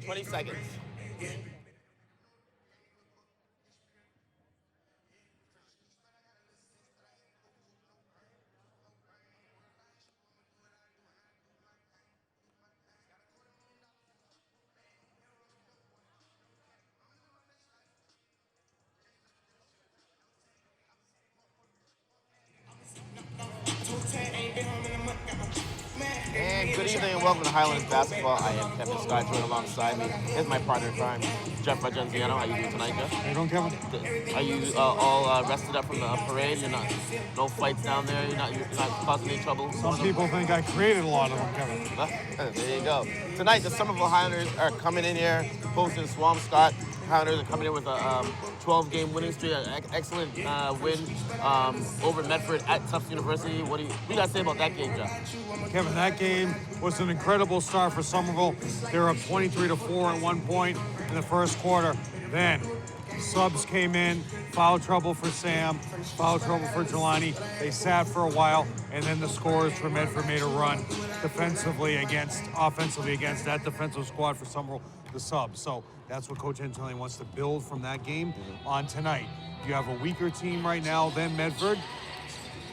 20 seconds. And good evening and welcome to Highlanders Basketball. I am Kevin Scott, joined alongside me is my partner in crime, Jeff Argenziano. How you doing tonight, Jeff? How you doing, Kevin? Are you all rested up from the parade? You're not, no fights down there? You're not causing any trouble? Some people think I created a lot of them, Kevin. There you go. Tonight, the Somerville Highlanders are coming in here, hosting Swampscott. Highlanders are coming in with a 12-game winning streak, an excellent win over Medford at Tufts University. What do you guys say about that game, Jeff? Kevin, that game was an incredible start for Somerville. They were up 23-4 at one point in the first quarter. Then subs came in, foul trouble for Sam, foul trouble for Jelani. They sat for a while, and then the scorers for Medford made a run offensively against that defensive squad for Somerville, the subs. So that's what Coach Antonelli wants to build from that game on tonight. You have a weaker team right now than Medford,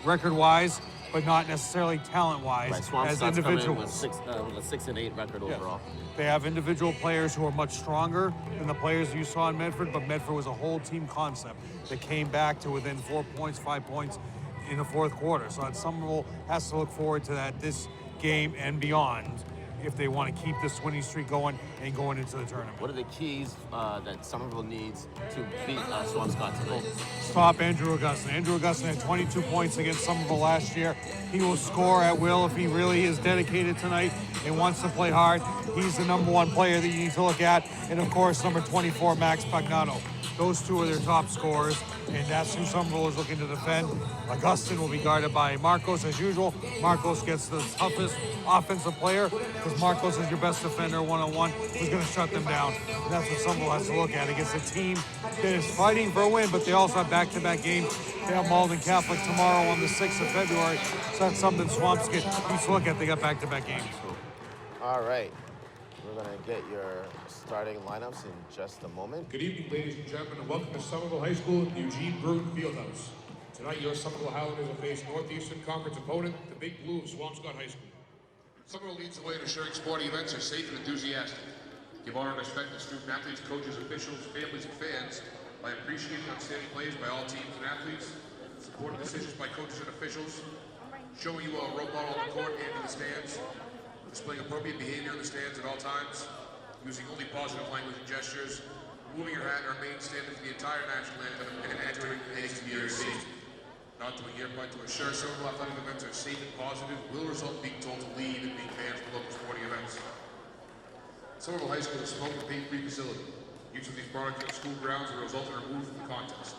record-wise, but not necessarily talent-wise. Right, Swampscott's as individuals. coming in with a 6-8 record overall. They have individual players who are much stronger than the players you saw in Medford, but Medford was a whole team concept that came back to within 4 points, 5 points in the fourth quarter. So Somerville has to look forward to that this game and beyond if they want to keep this winning streak going and going into the tournament. What are the keys that Somerville needs to beat Swampscott tonight? Stop Andrew Augustin. Andrew Augustin had 22 points against Somerville last year. He will score at will if he really is dedicated tonight and wants to play hard. He's the number one player that you need to look at. And of course, number 24, Max Pagnano. Those two are their top scorers, and that's who Somerville is looking to defend. Augustin will be guarded by Marcos as usual. Marcos gets the toughest offensive player because Marcos is your best defender one-on-one who's going to shut them down. And that's what Somerville has to look at against a team that is fighting for a win, but they also have back-to-back games. They have Malden Catholic tomorrow on the 6th of February, so that's something Swampscott needs to look at. They got back-to-back games. All right. We're going to get your starting lineups in just a moment. Good evening, ladies and gentlemen, and welcome to Somerville High School at the Eugene Brune Fieldhouse. Tonight, your Somerville Highlanders will face Northeastern Conference opponent, the Big Blue of Swampscott High School. Somerville leads the way in ensuring sporting events are safe and enthusiastic. Give honor and respect to student athletes, coaches, officials, families, and fans by appreciating outstanding plays by all teams and athletes, supporting decisions by coaches and officials, showing you a role model on the court and in the stands, displaying appropriate behavior in the stands at all times, using only positive language and gestures, moving your hat or main standing for the entire national anthem, and entering the HTV safety. Not doing your part to ensure Somerville athletic events are safe and positive will result in being told to lead and being banned from local sporting events. Somerville High School is a smoke and paint-free facility. Use of these products in school grounds will result in a remove from the contest.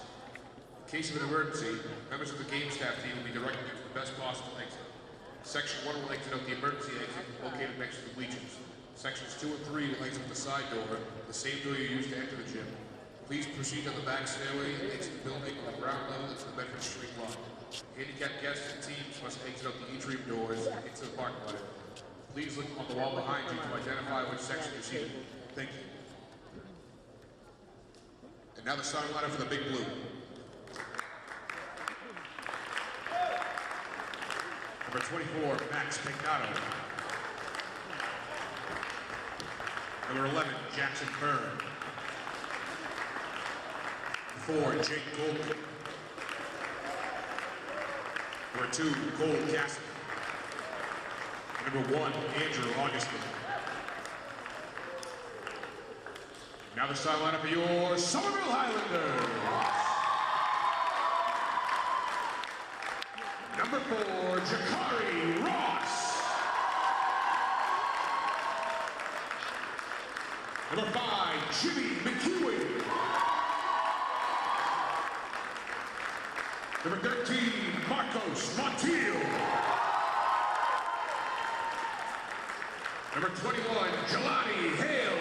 In case of an emergency, members of the game staff team will be directed to the best possible exit. Section 1 will exit out the emergency exit located next to the bleachers. Sections 2 and 3 will exit the side door, the same door you used to enter the gym. Please proceed on the back stairway and exit the building on the ground level into the Bedford Street lot. Handicapped guests and teams must exit out the atrium doors and into the parking lot. Please look on the wall behind you to identify which section you're seated. Thank you. And now the starting lineup for the Big Blue. Number 24, Max Pagnano. Number 11, Jackson Byrne. 4, Jake Goldman. Number 2, Cole Cassidy. Number 1, Andrew Augustin. Now the starting lineup for your Somerville Highlanders. Number 4, Jakari Ross. Number 5, Jimmy McEwen. Number 13, Marcos Montiel. Number 21, Jelani Hale.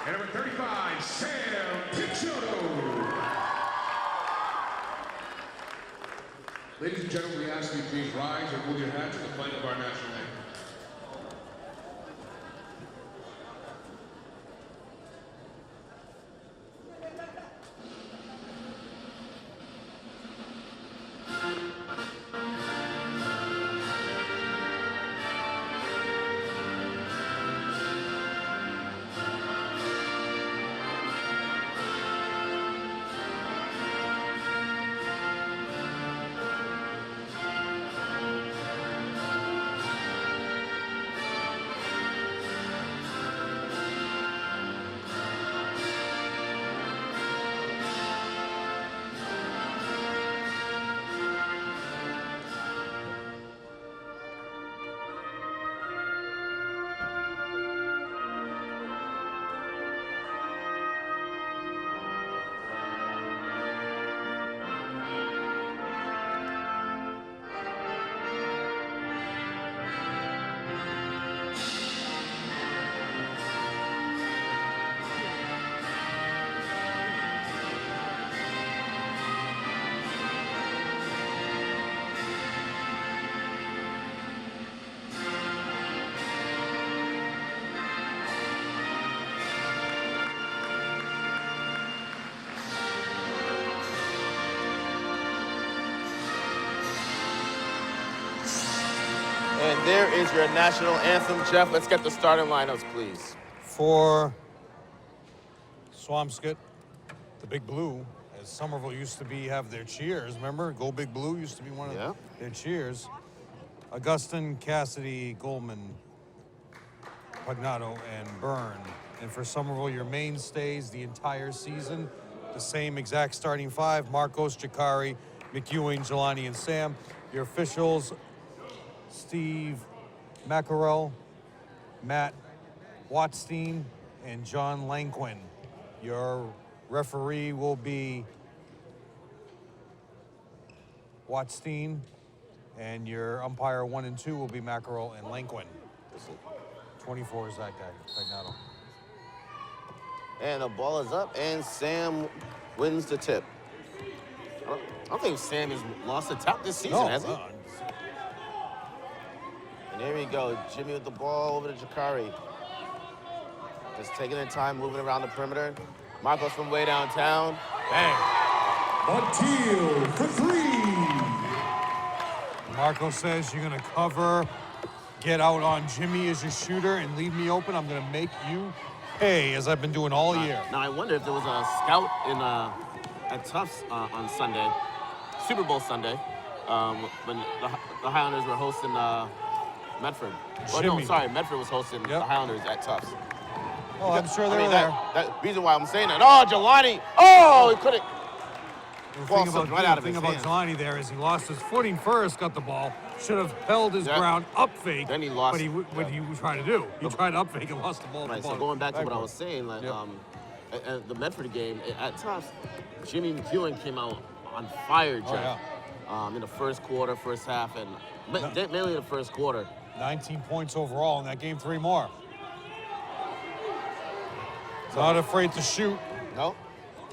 And number 35, Sam Picciotto. Ladies and gentlemen, we ask you to please rise and move your hats at the flank of our national anthem. And there is your national anthem. Jeff, let's get the starting lineups, please. For Swampscott, the Big Blue, as Somerville used to have their cheers. Remember, Go Big Blue used to be one of their cheers. Augustine, Cassidy, Goldman, Pagnato, and Brune. And for Somerville, your mainstays the entire season, the same exact starting five: Marcos, Jakari, McEwen, Jelani, and Sam. Your officials: Steve Mackerel, Matt Watstein, and John Lanquin. Your referee will be Watstein, and your umpire 1 and 2 will be Mackerel and Lanquin. 24 is that guy, Pagnato. And the ball is up, and Sam wins the tip. I don't think Sam has lost a tap this season, has he? And there we go. Jimmy with the ball over to Jakari. Just taking their time, moving around the perimeter. Marcos from way downtown. Bang. Montiel for three. Marco says you're gonna cover, get out on Jimmy as your shooter, and leave me open. I'm gonna make you pay, as I've been doing all year. Now I wonder if there was a scout at Tufts on Sunday, Super Bowl Sunday, when the Highlanders were hosting Medford. Oh, no, sorry, Medford was hosting the Highlanders at Tufts. Oh, I'm sure they were there. That reason why I'm saying that. Oh, Jelani! Oh, he couldn't. The thing about Jelani there is he lost his footing first, got the ball, should have held his ground, up fake. Then he lost. But what he was trying to do, he tried to up fake and lost the ball. Right, so going back to what I was saying, like at the Medford game at Tufts, Jimmy McEwen came out on fire, Jeff. In the first quarter, first half, and mainly in the first quarter. 19 points overall in that game, 3 more. Not afraid to shoot. No.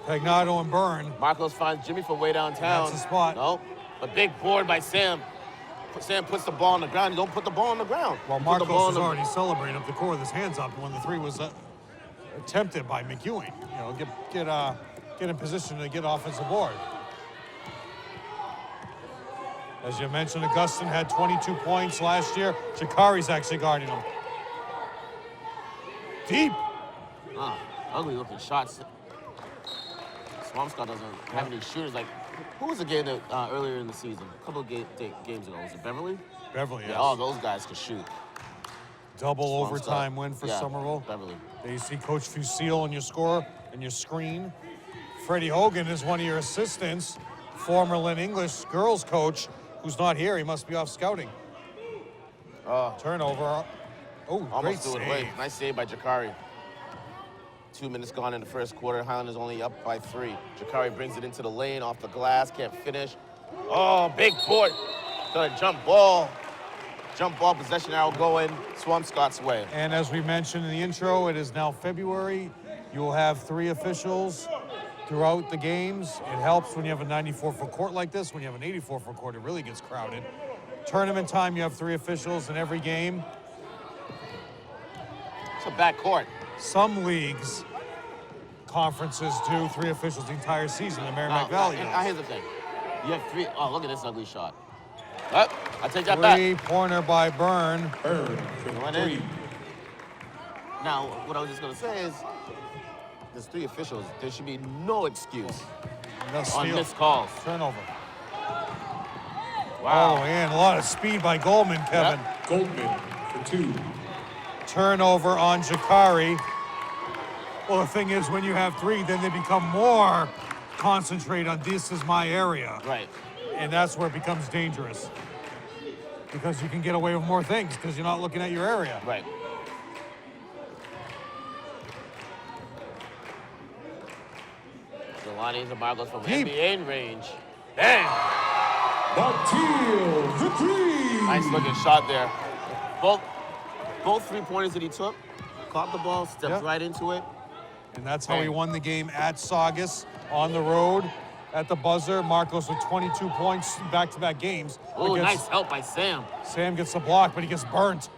Pagnato and Brune. Marcos finds Jimmy from way downtown. That's the spot. No. A big board by Sam. Sam puts the ball on the ground. You don't put the ball on the ground. Well, Marcos was already celebrating up the court with his hands up when the 3 was attempted by McEwen. You know, get in position to get offensive board. As you mentioned, Augustine had 22 points last year. Jakari's actually guarding him. Deep. Ugly looking shots. Swampscott doesn't have any shooters. Like, who was the game that earlier in the season? A couple of games ago. Was it Beverly? Beverly, yes. Yeah, all those guys could shoot. Double overtime win for Somerville. Beverly. There you see Coach Fusil on your score and your screen. Freddie Hogan is one of your assistants, former Lynn English girls coach, who's not here. He must be off scouting. Turnover. Oh, almost great threw it away. Nice save by Jakari. 2 minutes gone in the first quarter. Highlanders only up by 3. Jakari brings it into the lane, off the glass, can't finish. Oh, big board. Got a jump ball. Jump ball, possession arrow going Swampscott's way. And as we mentioned in the intro, it is now February. You will have 3 officials throughout the games. It helps when you have a 94-foot court like this. When you have an 84-foot court, it really gets crowded. Tournament time, you have 3 officials in every game. It's a back court. Some leagues, conferences do 3 officials the entire season. The Merrimack Valley. Here's the thing. You have 3. Oh, look at this ugly shot. I take that back. 3-pointer by Brune. Went in. Now, what I was just going to say is, there's 3 officials. There should be no excuse on missed calls. Turnover. Wow. Oh, and a lot of speed by Goldman, Kevin. Yep. Goldman for 2. Turnover on Jakari. Well, the thing is, when you have 3, then they become more concentrated on this is my area. Right. And that's where it becomes dangerous. Because you can get away with more things because you're not looking at your area. Right. Jelani and Marcos from NBA range. Bang! Montiel for 3. Nice looking shot there. Both 3-pointers that he took, caught the ball, stepped right into it. And that's how he won the game at Saugus on the road at the buzzer. Marcos with 22 points back-to-back games. Oh, nice help by Sam. Sam gets the block, but he gets burnt.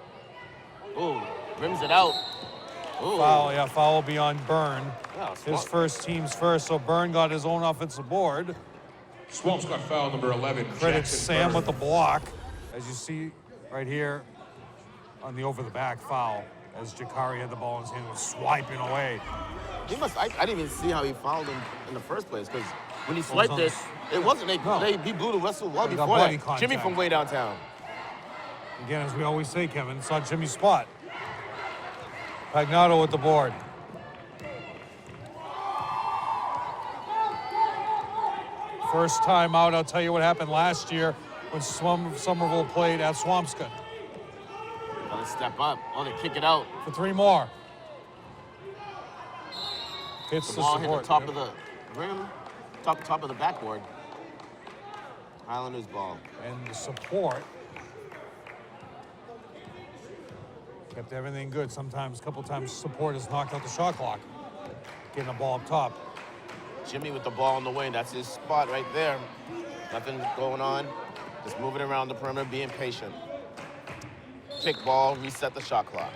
Oh, rims it out. Ooh. Foul, foul will be on Brune. Yeah, his first team's first, so Brune got his own offensive board. Swampscott foul number 11. Credits Sam with the block. As you see right here, on the over-the-back foul as Jakari had the ball in his hand and was swiping away. I didn't even see how he fouled him in the first place because when he swiped it, it wasn't. He blew the whistle well before that. Contact. Jimmy from way downtown. Again, as we always say, Kevin, it's not Jimmy's spot. Pagnato with the board. First time out, I'll tell you what happened last year when Somerville played at Swampscott. Gotta step up. Only kick it out. For 3 more. Hits The ball hit the top of the rim, top of the backboard. Highlanders ball. And the support kept everything good. Sometimes, a couple times, support has knocked out the shot clock. Getting the ball up top. Jimmy with the ball on the wing. That's his spot right there. Nothing going on. Just moving around the perimeter, being patient. Kick ball, reset the shot clock.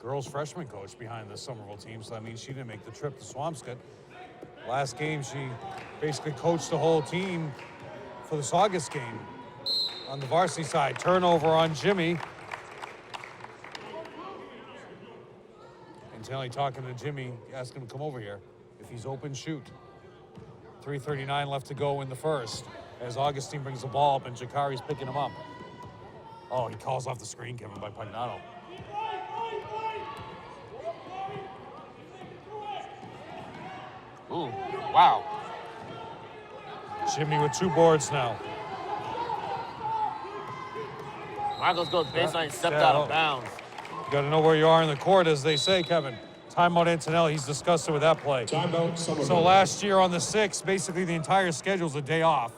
Girls freshman coach behind the Somerville team, so that means she didn't make the trip to Swampscott. Last game, she basically coached the whole team for the Saugus game. On the varsity side, turnover on Jimmy. And Telly talking to Jimmy, asking him to come over here. If he's open, shoot. 3:39 left to go in the first as Augustine brings the ball up and Jakari's picking him up. Oh, he calls off the screen, Kevin, by Pagnato. Ooh, wow. Jimmy with 2 boards now. Marcos goes baseline, stepped out of bounds. You got to know where you are in the court, as they say, Kevin. Timeout Antonelli, he's disgusted with that play. Timeout Somerville. So last year on the 6th, basically the entire schedule's a day off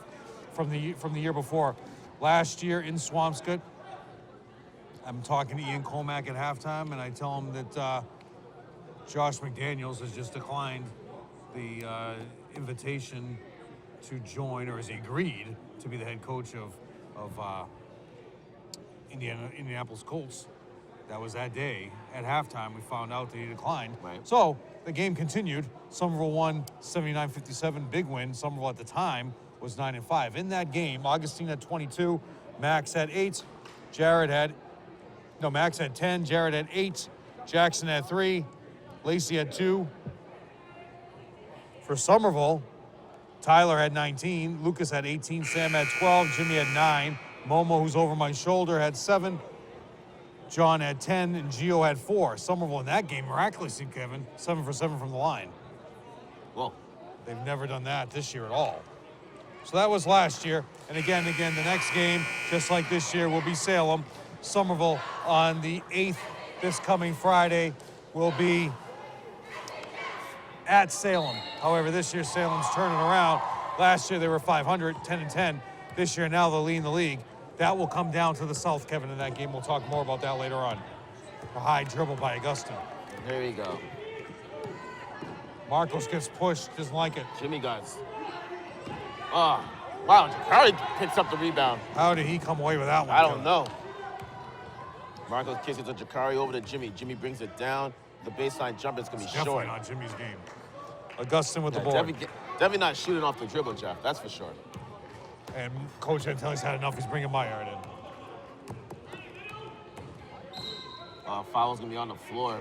from the year before. Last year in Swampscott, I'm talking to Ian Colmack at halftime, and I tell him that Josh McDaniels has just declined the invitation to join, or has he agreed to be the head coach of Indianapolis Colts. That was that day. At halftime, we found out that he declined. Right. So the game continued. Somerville won 79-57, big win. Somerville at the time was 9-5. In that game, Augustine had 22, Max had 8, Max had 10, Jared had 8, Jackson had 3, Lacey had 2. For Somerville, Tyler had 19, Lucas had 18, Sam had 12, Jimmy had 9, Momo, who's over my shoulder, had 7, John had 10, and Gio had 4. Somerville in that game, miraculously, Kevin, 7 for 7 from the line. Whoa. They've never done that this year at all. So that was last year. And again, the next game, just like this year, will be Salem. Somerville on the 8th, this coming Friday, will be at Salem. However, this year Salem's turning around. Last year they were 500, 10-10. This year now they're leading the league. That will come down to the south, Kevin, in that game. We'll talk more about that later on. A high dribble by Augustine. There you go. Marcos gets pushed, doesn't like it. Jimmy guys. Oh, wow, Jakari picks up the rebound. How did he come away with that one? I don't know. Marcos kicks it to Jakari over to Jimmy. Jimmy brings it down. The baseline jumper is going to be Definitely short. not Jimmy's game. Augustine with the board. Definitely not shooting off the dribble, Jeff. That's for sure. And Coach Antelli's had enough. He's bringing Maillard in. Foul's going to be on the floor.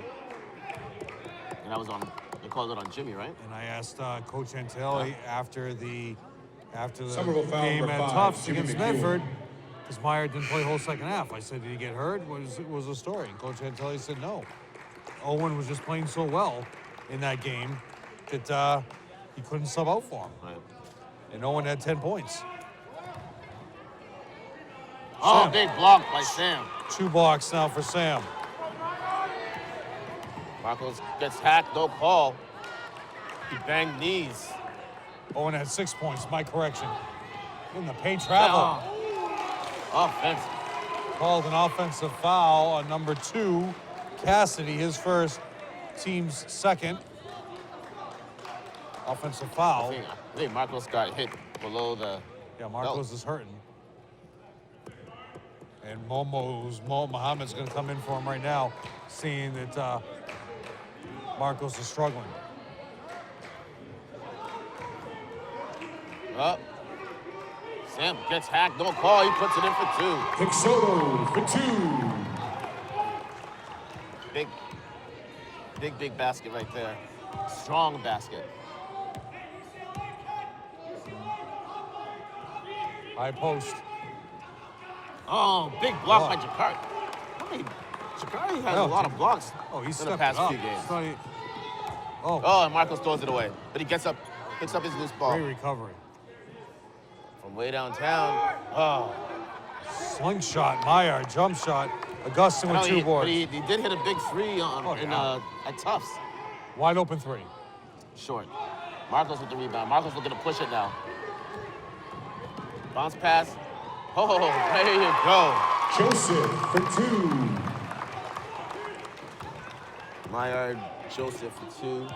And that was on, they called it on Jimmy, right? And I asked Coach Antelli after the Somerville foul game number at 5, Tufts Jimmy against McEwen. Medford, because Maillard didn't play the whole second half. I said, did he get hurt? What was the story? And Coach Antelli said no. Owen was just playing so well in that game that he couldn't sub out for him. Right. And Owen had 10 points. Oh, Sam. big block by Sam. 2 blocks now for Sam. Marcos gets hacked, no call. He banged knees. Owen had 6 points, my correction. In the paint travel. Offensive. Called an offensive foul on number 2, Cassidy, his first, team's second. Offensive foul. I think Marcos got hit below the... Yeah, Marcos is hurting. And Mohammed's going to come in for him right now, seeing that Marcos is struggling. Sam gets hacked, no call. He puts it in for 2. Pixoto for 2. Big basket right there. Strong basket. High post. Oh, big block by Jakari. Jakari has a lot of blocks He's in the past few games. Oh, and Marcos throws it away. But he gets up, picks up his loose ball. Great recovery. From way downtown. Oh. Slingshot, Meyer, jump shot. Augustine with 2 boards. But he did hit a big 3 at Tufts. Wide open 3. Short. Marcos with the rebound. Marcos looking to push it now. Bounce pass. Oh, there you go. Joseph for 2. Meyer, Joseph for 2.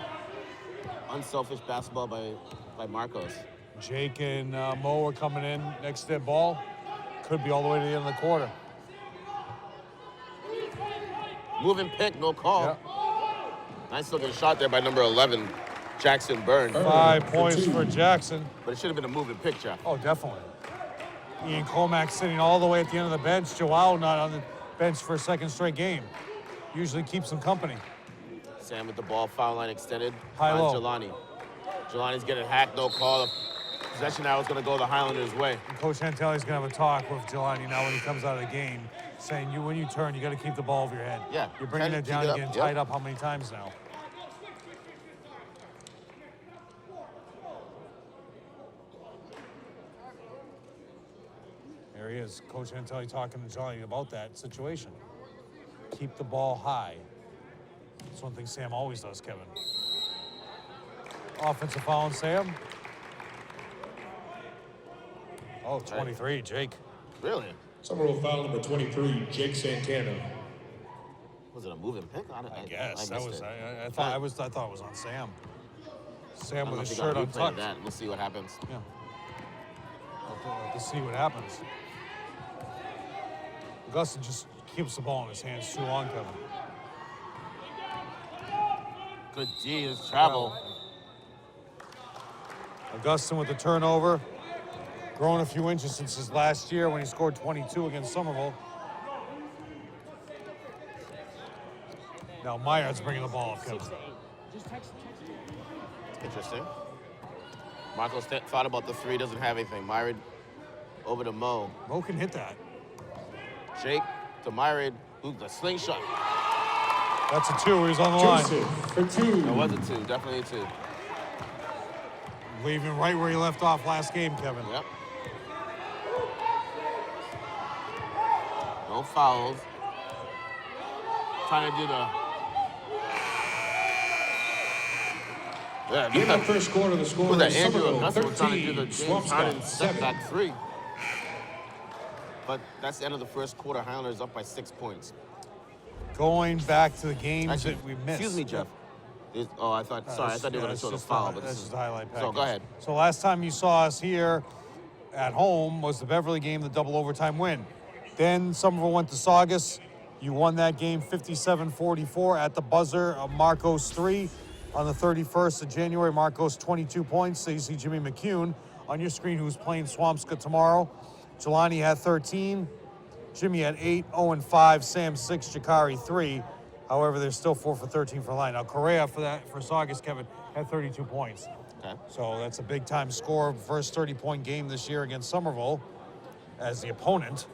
Unselfish basketball by Marcos. Jake and Mo are coming in next to that ball. Could be all the way to the end of the quarter. Moving pick, no call. Yep. Nice looking shot there by number 11, Jackson Byrne. 5 points for Jackson. But it should have been a moving pick, Jeff. Oh, definitely. Ian Comack sitting all the way at the end of the bench. Joao not on the bench for a second straight game. Usually keeps them company. Sam with the ball, foul line extended. High-low. Jelani. Jelani's getting hacked, no call. Possession now is going to go the Highlanders' way. And Coach Antelli's going to have a talk with Jelani now when he comes out of the game, saying when you turn, you got to keep the ball over your head. Yeah. You're bringing it down, you're getting tied up how many times now? There he is, Coach Antelli talking to Jelani about that situation. Keep the ball high. That's one thing Sam always does, Kevin. Offensive foul on Sam. Oh, 23, Jake. Really? Somerville foul number 23, Jake Santana. Was it a moving pick? I guess that was. I thought it was on Sam. Sam with his shirt untucked. We'll see what happens. Yeah. We'll see what happens. Augustine just keeps the ball in his hands too long, Kevin. Good D, his travel. Augustine with the turnover. Grown a few inches since his last year when he scored 22 against Somerville. Now Meyer's bringing the ball up, Kevin. Interesting. Marcos thought about the 3, doesn't have anything. Myrid over to Mo. Mo can hit that. Jake to Myrid, who's the slingshot. That's a 2. He's on the line. Joseph for 2. That was a 2, definitely a 2. Leaving right where he left off last game, Kevin. Yep. No fouls. Trying to do the... Yeah, In the first quarter, the score was that is Andrew Somerville Augustine was trying to do 13, the James Swampscott Harden step 7. back 3. But that's the end of the first quarter. Highlanders up by 6 points. Going back to the games Actually, that we missed. excuse me, Jeff. I thought they were going to show the foul, but this is the highlight package. So go ahead. So last time you saw us here at home was the Beverly game, the double overtime win. Then Somerville went to Saugus. You won that game 57-44 at the buzzer of Marcos 3. On the 31st of January, Marcos 22 points. So you see Jimmy McCune on your screen, who's playing Swampscott tomorrow. Jelani had 13. Jimmy had 8, 0-5, Sam 6, Jakari 3. However, they're still 4 for 13 for line. Now Correa for Saugus, Kevin, had 32 points. Okay. So that's a big time score. First 30-point game this year against Somerville as the opponent.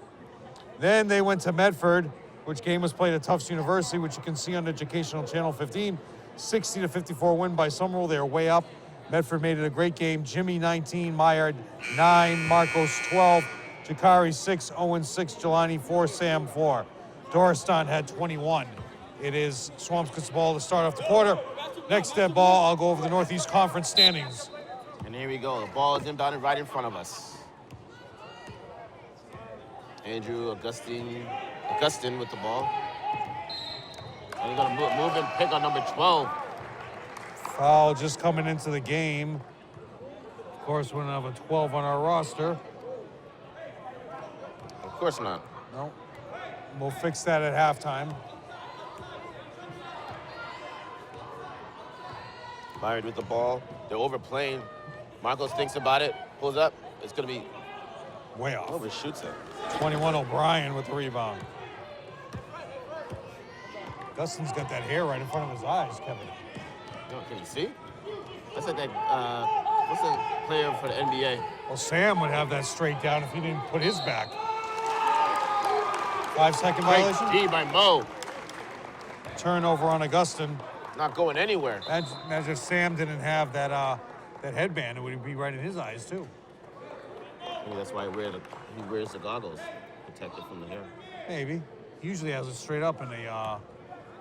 Then they went to Medford, which game was played at Tufts University, which you can see on Educational Channel 15. 60-54 win by Somerville. They are way up. Medford made it a great game. Jimmy 19, Meyer 9, Marcos 12, Jakari 6, 0-6, Jelani 4, Sam 4. Doristan had 21. It is Swampscott's ball to start off the quarter. Next dead ball, I'll go over the Northeast Conference standings. And here we go. The ball is inbounded right in front of us. Andrew Augustine with the ball. And he's going to move and pick on number 12. Foul just coming into the game. Of course, we don't have a 12 on our roster. Of course not. No. We'll fix that at halftime. Myrid with the ball. They're overplaying. Marcos thinks about it, pulls up. It's going to be way off. Overshoots it. 21 O'Brien with the rebound. Dustin's got that hair right in front of his eyes, Kevin. No, can you see? That's like that, what's the player for the NBA? Well, Sam would have that straight down if he didn't put his back. 5-second violation. Great D by Mo. Turnover on Augustin. Not going anywhere. That's if Sam didn't have that that headband, it would be right in his eyes too. Maybe that's why he wears the goggles, protected from the hair. Maybe. He usually has it straight up in a,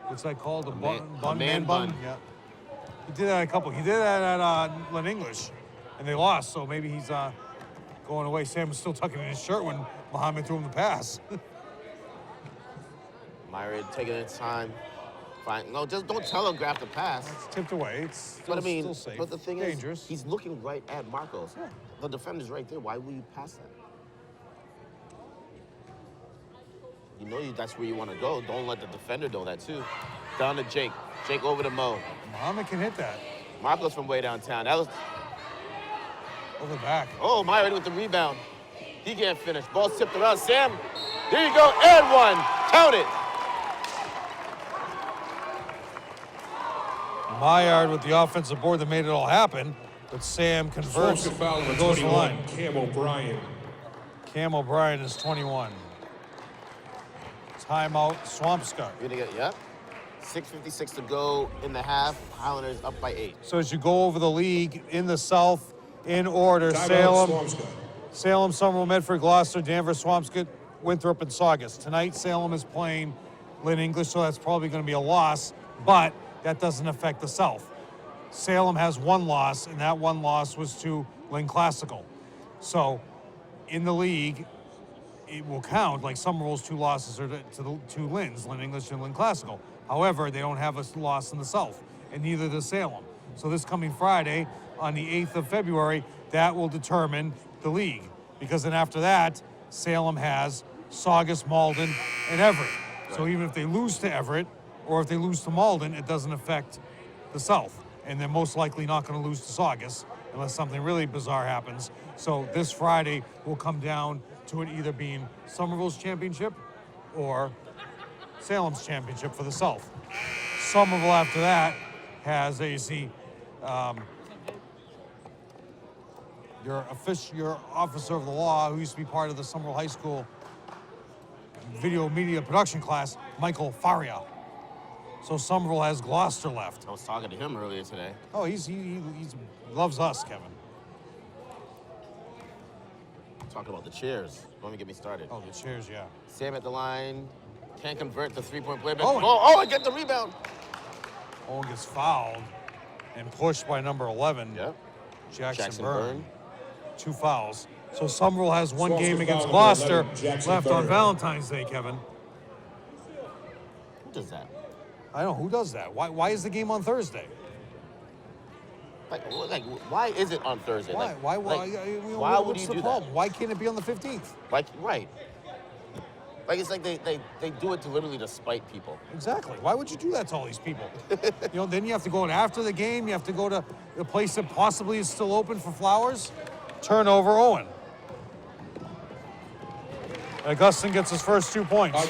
what's that called? A man bun. Yeah. He did that He did that at Lynn English, and they lost. So maybe he's going away. Sam was still tucking in his shirt when Muhammad threw him the pass. Myra taking his time. Fine. No, just don't tell him grab the pass. It's tipped away. It's still, still safe. But the thing dangerous. is, he's looking right at Marcos. Yeah. The defender's right there. Why will you pass that? You know that's where you want to go. Don't let the defender know that too. Down to Jake. Jake over to Mo. Muhammad can hit that. Marcos from way downtown. That was over the back. Oh, Myra with the rebound. He can't finish. Ball tipped around. Sam, there you go. And one. Count it. Maillard with the offensive board that made it all happen, but Sam converts and goes to the line. Cam O'Brien. Cam O'Brien is 21. Timeout, Swampscott. You're gonna get, yep. 6:56 to go in the half. Highlanders up by 8. So as you go over the league in the South, in order, Salem, Somerville, Medford, Gloucester, Danvers, Swampscott, Winthrop, and Saugus. Tonight, Salem is playing Lynn English, so that's probably going to be a loss, but that doesn't affect the South. Salem has one loss, and that one loss was to Lynn Classical. So in the league, it will count like Somerville's 2 losses are to the 2 Lynns, Lynn English and Lynn Classical. However, they don't have a loss in the South, and neither does Salem. So this coming Friday, on the 8th of February, that will determine the league. Because then after that, Salem has Saugus, Malden, and Everett. Right. So even if they lose to Everett, or if they lose to Malden, it doesn't affect the South. And they're most likely not going to lose to Saugus unless something really bizarre happens. So this Friday will come down to it either being Somerville's championship or Salem's championship for the South. Somerville after that has your officer of the law, who used to be part of the Somerville High School video media production class, Michael Faria. So Somerville has Gloucester left. I was talking to him earlier today. Oh, he loves us, Kevin. Talking about the chairs. Don't even get me started. Oh, the chairs, yeah. Sam at the line. Can't convert the 3-point play. Owen get the rebound. Owen gets fouled and pushed by number 11. Yep. Jackson Byrne. 2 fouls. So Somerville has 1 game against Gloucester left on Valentine's Day, Kevin. Who does that? I don't know. Who does that? Why is the game on Thursday? Like, why is it on Thursday? Why? Why would you do that? Why can't it be on the 15th? Right. Like, it's like they do it to literally to spite people. Exactly. Why would you do that to all these people? Then you have to go in after the game. You have to go to a place that possibly is still open for flowers. Turnover, Owen. Augustin gets his first 2 points.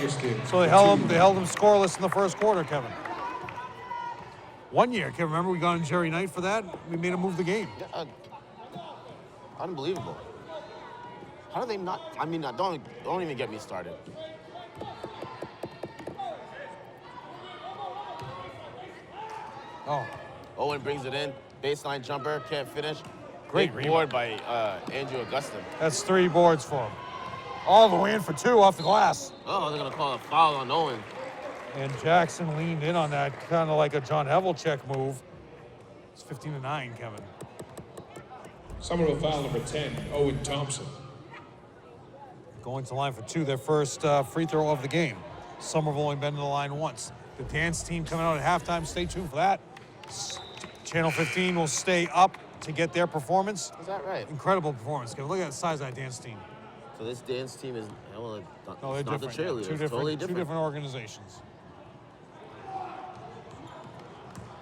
So they held him scoreless in the first quarter, Kevin. 1 year, Kevin, remember we got on Jerry Knight for that? We made him move the game. Yeah, unbelievable. How do they not? I mean, don't even get me started. Oh. Owen brings it in. Baseline jumper, can't finish. Great board by Andrew Augustin. That's 3 boards for him. All the way in for 2 off the glass. Oh, they're going to call a foul on Owen. And Jackson leaned in on that, kind of like a John Havlicek move. It's 15-9, Kevin. Somerville foul number 10, Owen Thompson. Going to line for 2, their first free throw of the game. Somerville only been to the line once. The dance team coming out at halftime. Stay tuned for that. Channel 15 will stay up to get their performance. Is that right? Incredible performance, Kevin. Look at the size of that dance team. So this dance team is No, they're not different. the cheerleaders. Two different organizations.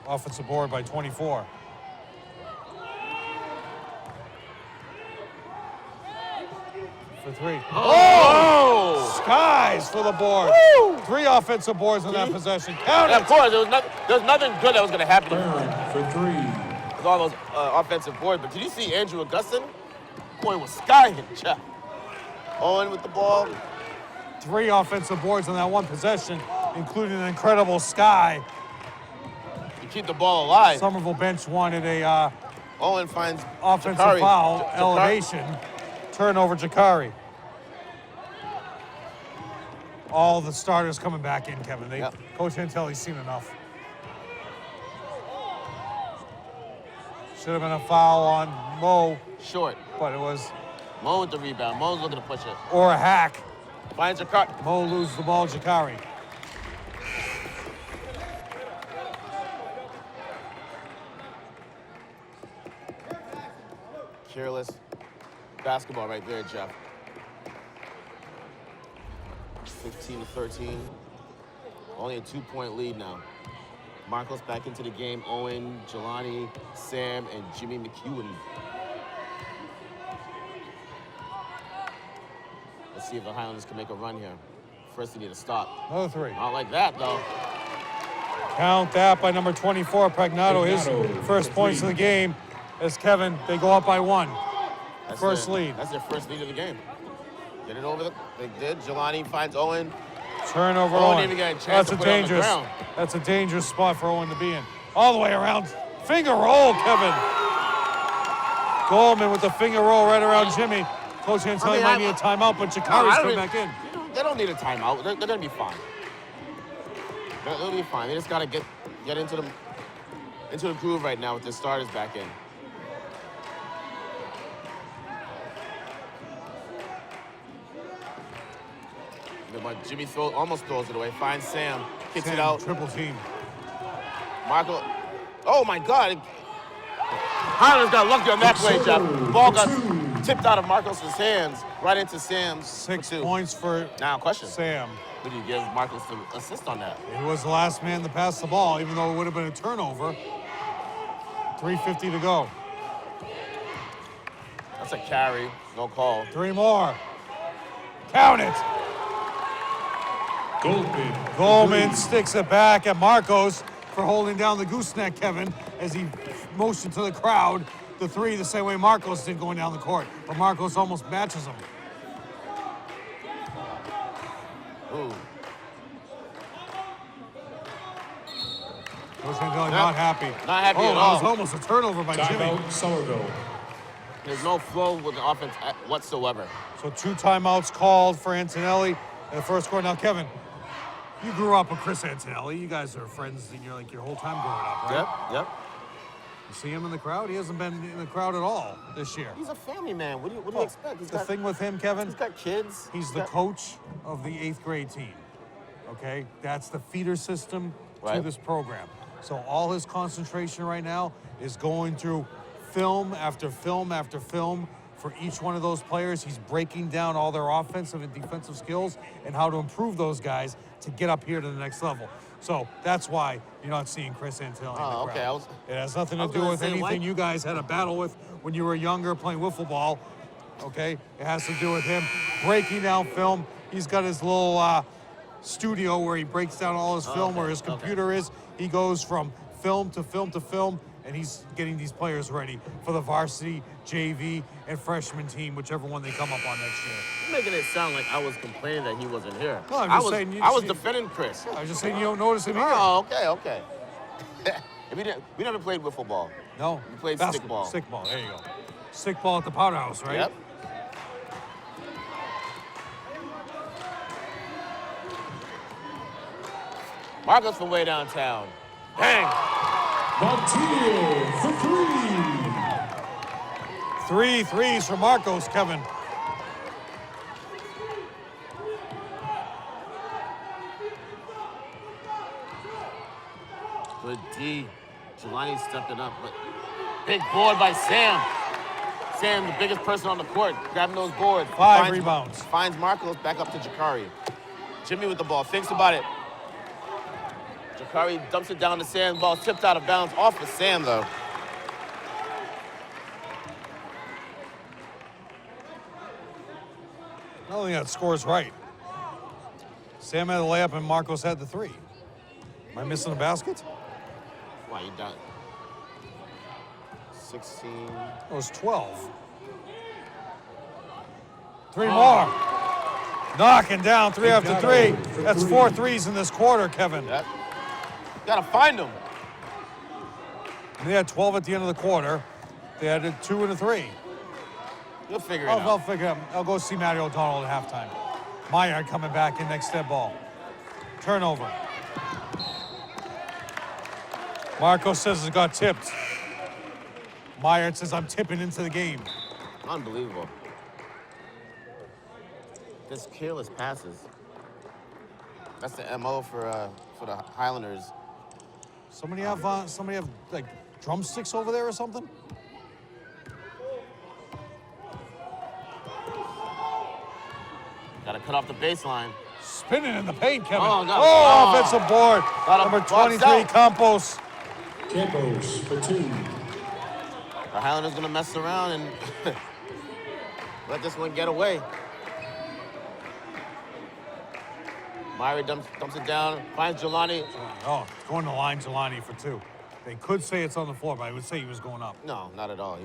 Offensive board by 24. for three. Oh! Skies for the board. Woo! 3 offensive boards on that possession. Count And it. of course, there was nothing good that was going to happen For 3. with all those offensive boards. But did you see Andrew Augustin? Boy, was skying, Jeff. Owen with the ball. 3 offensive boards on that one possession, including an incredible sky. You keep the ball alive. Somerville bench wanted a Owen finds offensive Jakari. foul, elevation, turnover Jakari. All the starters coming back in, Kevin. Coach Antelli's seen enough. Should have been a foul on Mo, Short. but it was, Mo with the rebound. Mo's looking to push it. or a hack. Finds Jakari. Mo loses the ball, Jakari. Careless basketball right there, Jeff. 15-13. Only a 2-point lead now. Marcos back into the game. Owen, Jelani, Sam, and Jimmy McEwen. Let's see if the Highlanders can make a run here. First, they need to stop. Another 3. Not like that, though. Count that by number 24, Pragnato. His first points of the game. As Kevin, they go up by 1. First lead. That's their first lead of the game. Get it over they did. Jelani finds Owen. Turnover Owen Owen. didn't even get a chance to put it on the ground. That's a dangerous spot for Owen to be in. All the way around. Finger roll, Kevin. Goldman with the finger roll right around Jimmy. Coach Antelli might need a timeout, but Jakari's coming back in. They don't need a timeout. They're going to be fine. They'll be fine. They just got to get into the groove right now with the starters back in. But Jimmy almost throws it away. Finds Sam. Kicks it out. Triple team. Marco. Oh, my God. Highlanders got lucky on that play, Jeff. The ball got tipped out of Marcos' hands right into Sam's. 6 points for Now, question. Sam. Would you give Marcos the assist on that? He was the last man to pass the ball, even though it would have been a turnover. 3:50 to go. That's a carry. No call. 3 more. Count it. Goldman sticks it back at Marcos for holding down the gooseneck, Kevin, as he motioned to the crowd. The 3 the same way Marcos did going down the court, but Marcos almost matches him. Ooh. Coach Antelli not happy. Not happy at that all. was almost a turnover by Jimmy. Timeout, Somerville. There's no flow with the offense whatsoever. So 2 timeouts called for Antonelli in the first quarter. Now, Kevin, you grew up with Chris Antonelli. You guys are friends in your whole time growing up, right? Yep. You see him in the crowd? He hasn't been in the crowd at all this year. He's a family man. What do you expect? The thing with him, Kevin, He's got kids. he's the coach of the 8th grade team, okay? That's the feeder system to Right. this program. So all his concentration right now is going through film after film after film for each one of those players. He's breaking down all their offensive and defensive skills and how to improve those guys to get up here to the next level. So that's why you're not seeing Chris Antelli in the crowd. Okay. It has nothing to was do gonna with say, anything why- you guys had a battle with when you were younger playing wiffle ball. Okay, it has to do with him breaking down film. He's got his little studio where he breaks down all his film, where his computer is. He goes from film to film to film, and he's getting these players ready for the varsity, JV, and freshman team, whichever one they come up on next year. You're making it sound like I was complaining that he wasn't here. No, I'm just saying I was defending Chris. I was just saying you don't notice him here. Oh, okay. we never played wiffle ball. No, We played basketball. stickball. Stickball, there you go. Stickball at the powder house, right? Yep. Marcos from way downtown. Bang! Montiel for 3. 3 threes for Marcos, Kevin. Good D. Jelani stepping up, but big board by Sam. Sam, the biggest person on the court, grabbing those boards. 5 rebounds. Finds Marcos back up to Jakari. Jimmy with the ball, thinks about it. Jakari dumps it down to Sam. Ball tipped out of bounds off of Sam, though. I don't think that score's right. Sam had the layup and Marcos had the three. Am I missing a basket? Why you done? 16. It was 12. Three more. Knocking down three after three. That's 4 threes in this quarter, Kevin. Yep. Gotta find them. They had 12 at the end of the quarter. They had a 2 and a 3. You'll figure it I'll out. figure it out. I'll go see Matty O'Donnell at halftime. Meyer coming back in next dead ball. Turnover. Marcos says it got tipped. Meyer says, I'm tipping into the game. Unbelievable. Just careless passes. That's the MO for the Highlanders. Somebody have like drumsticks over there or something? Gotta cut off the baseline. Spinning in the paint, Kevin. Oh, offensive board. Number 23, Campos. Campos for 2. The Highlanders gonna mess around and let this one get away. Myrie dumps it down, finds Jelani. Oh, it's going to line Jelani for 2. They could say it's on the floor, but I would say he was going up. No, not at all.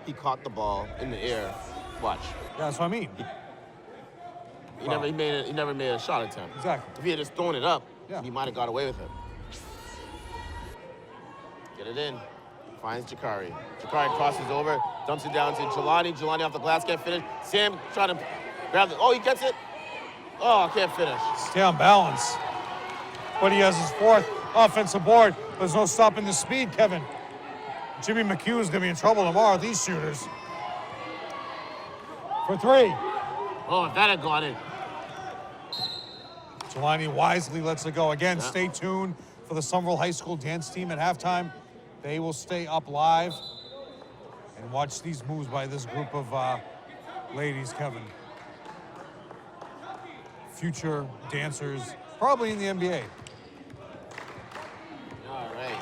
He caught the ball in the air. Watch. Yeah, that's what I mean. He never made a shot attempt. Exactly. If he had just thrown it up, Yeah. he might have got away with it. Get it in. Finds Jakari. Jakari crosses over, dumps it down to Jelani. Jelani off the glass, can't finish. Sam trying to grab it. Oh, he gets it. Oh, can't finish. Stay on balance. But he has his 4th offensive board. There's no stopping the speed, Kevin. Jimmy McHugh is going to be in trouble tomorrow with these shooters. For 3. Oh, if that had gone in. Jelani wisely lets it go. Again, Stay tuned for the Somerville High School dance team at halftime. They will stay up live and watch these moves by this group of ladies, Kevin. Future dancers, probably in the NBA. All right.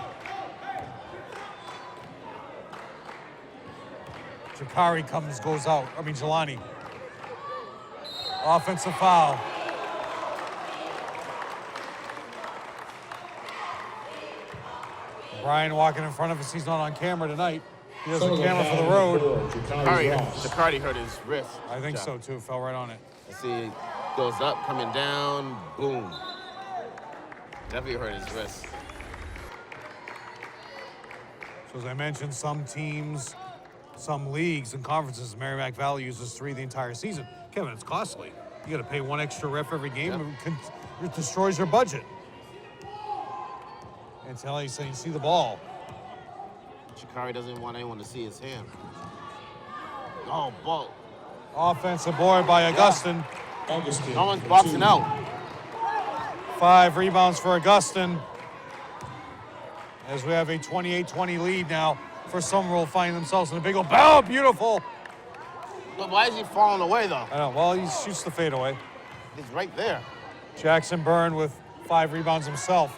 Jakari goes out. Jelani. Offensive foul. Brian walking in front of us. He's not on camera tonight. He has a camera for the road. Jakari hurt his wrist. I think so too. Fell right on it. Let's see, goes up, coming down, boom. Definitely hurt his wrist. So as I mentioned, some teams, some leagues and conferences, Merrimack Valley uses 3 the entire season. Kevin, it's costly. You got to pay 1 extra ref every game. Yep. It destroys your budget. And tell you, saying, see the ball. Jakari doesn't want anyone to see his hand. Oh, ball. Offensive board by Augustin. No one's boxing out. 5 rebounds for Augustin. As we have a 28-20 lead now for Somerville, finding themselves in a big old bow. Beautiful. But why is he falling away, though? I know. Well, he shoots the fadeaway. He's right there. Jackson Byrne with 5 rebounds himself.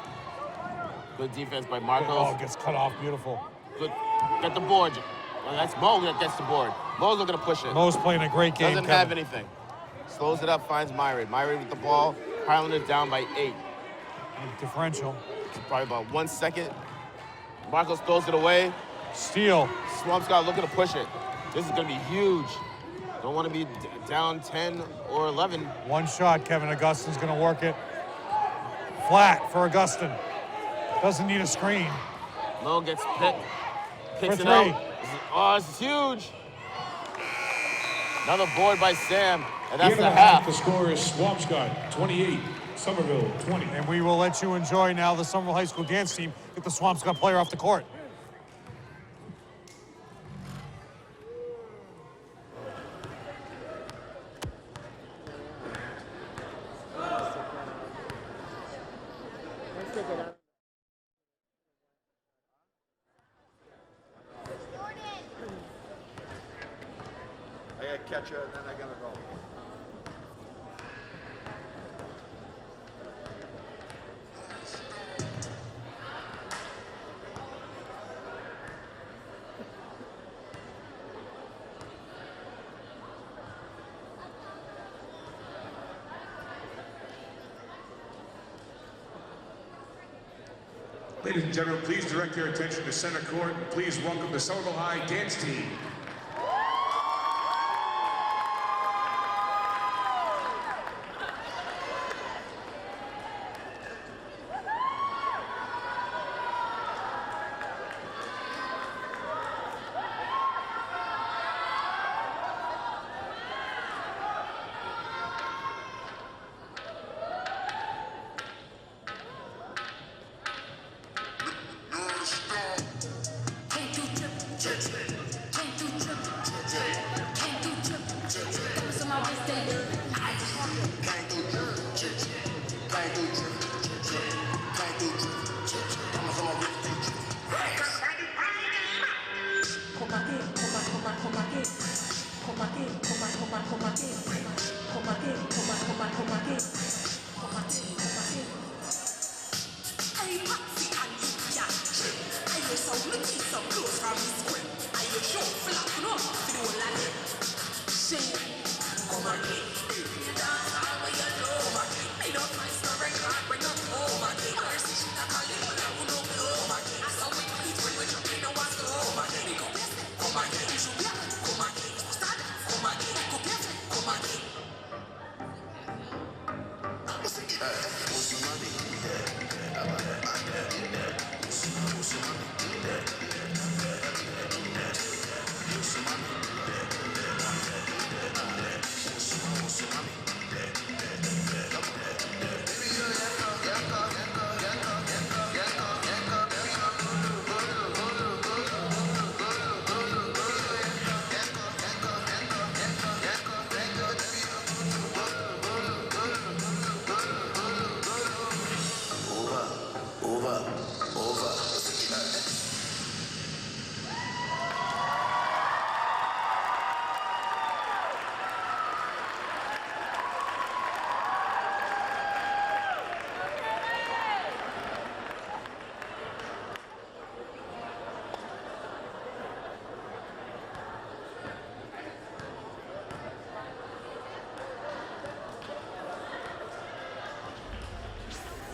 Good defense by Marcos. Oh, gets cut off. Beautiful. Good. Get the board. Well, that's Mo that gets the board. Mo's looking to push it. Mo's playing a great game. Doesn't have anything. Slows it up, finds Myrie. Myrie with the ball. Highlanders down by 8. Differential. It's probably about 1 second. Marcos throws it away. Steal. Swampscott looking to push it. This is going to be huge. Don't want to be down 10 or 11. 1 shot, Kevin. Augustin's going to work it. Flat for Augustin. Doesn't need a screen. Mo gets picked. Kicks For it 3. out. Oh, this is huge. Another board by Sam, and that's the half. The score is Swampscott 28, Somerville 20. And we will let you enjoy now the Somerville High School dance team. Get the Swampscott player off the court. I gotta catch her and then I gotta go. Ladies and gentlemen, please direct your attention to center court. Please welcome the Somerville High dance team.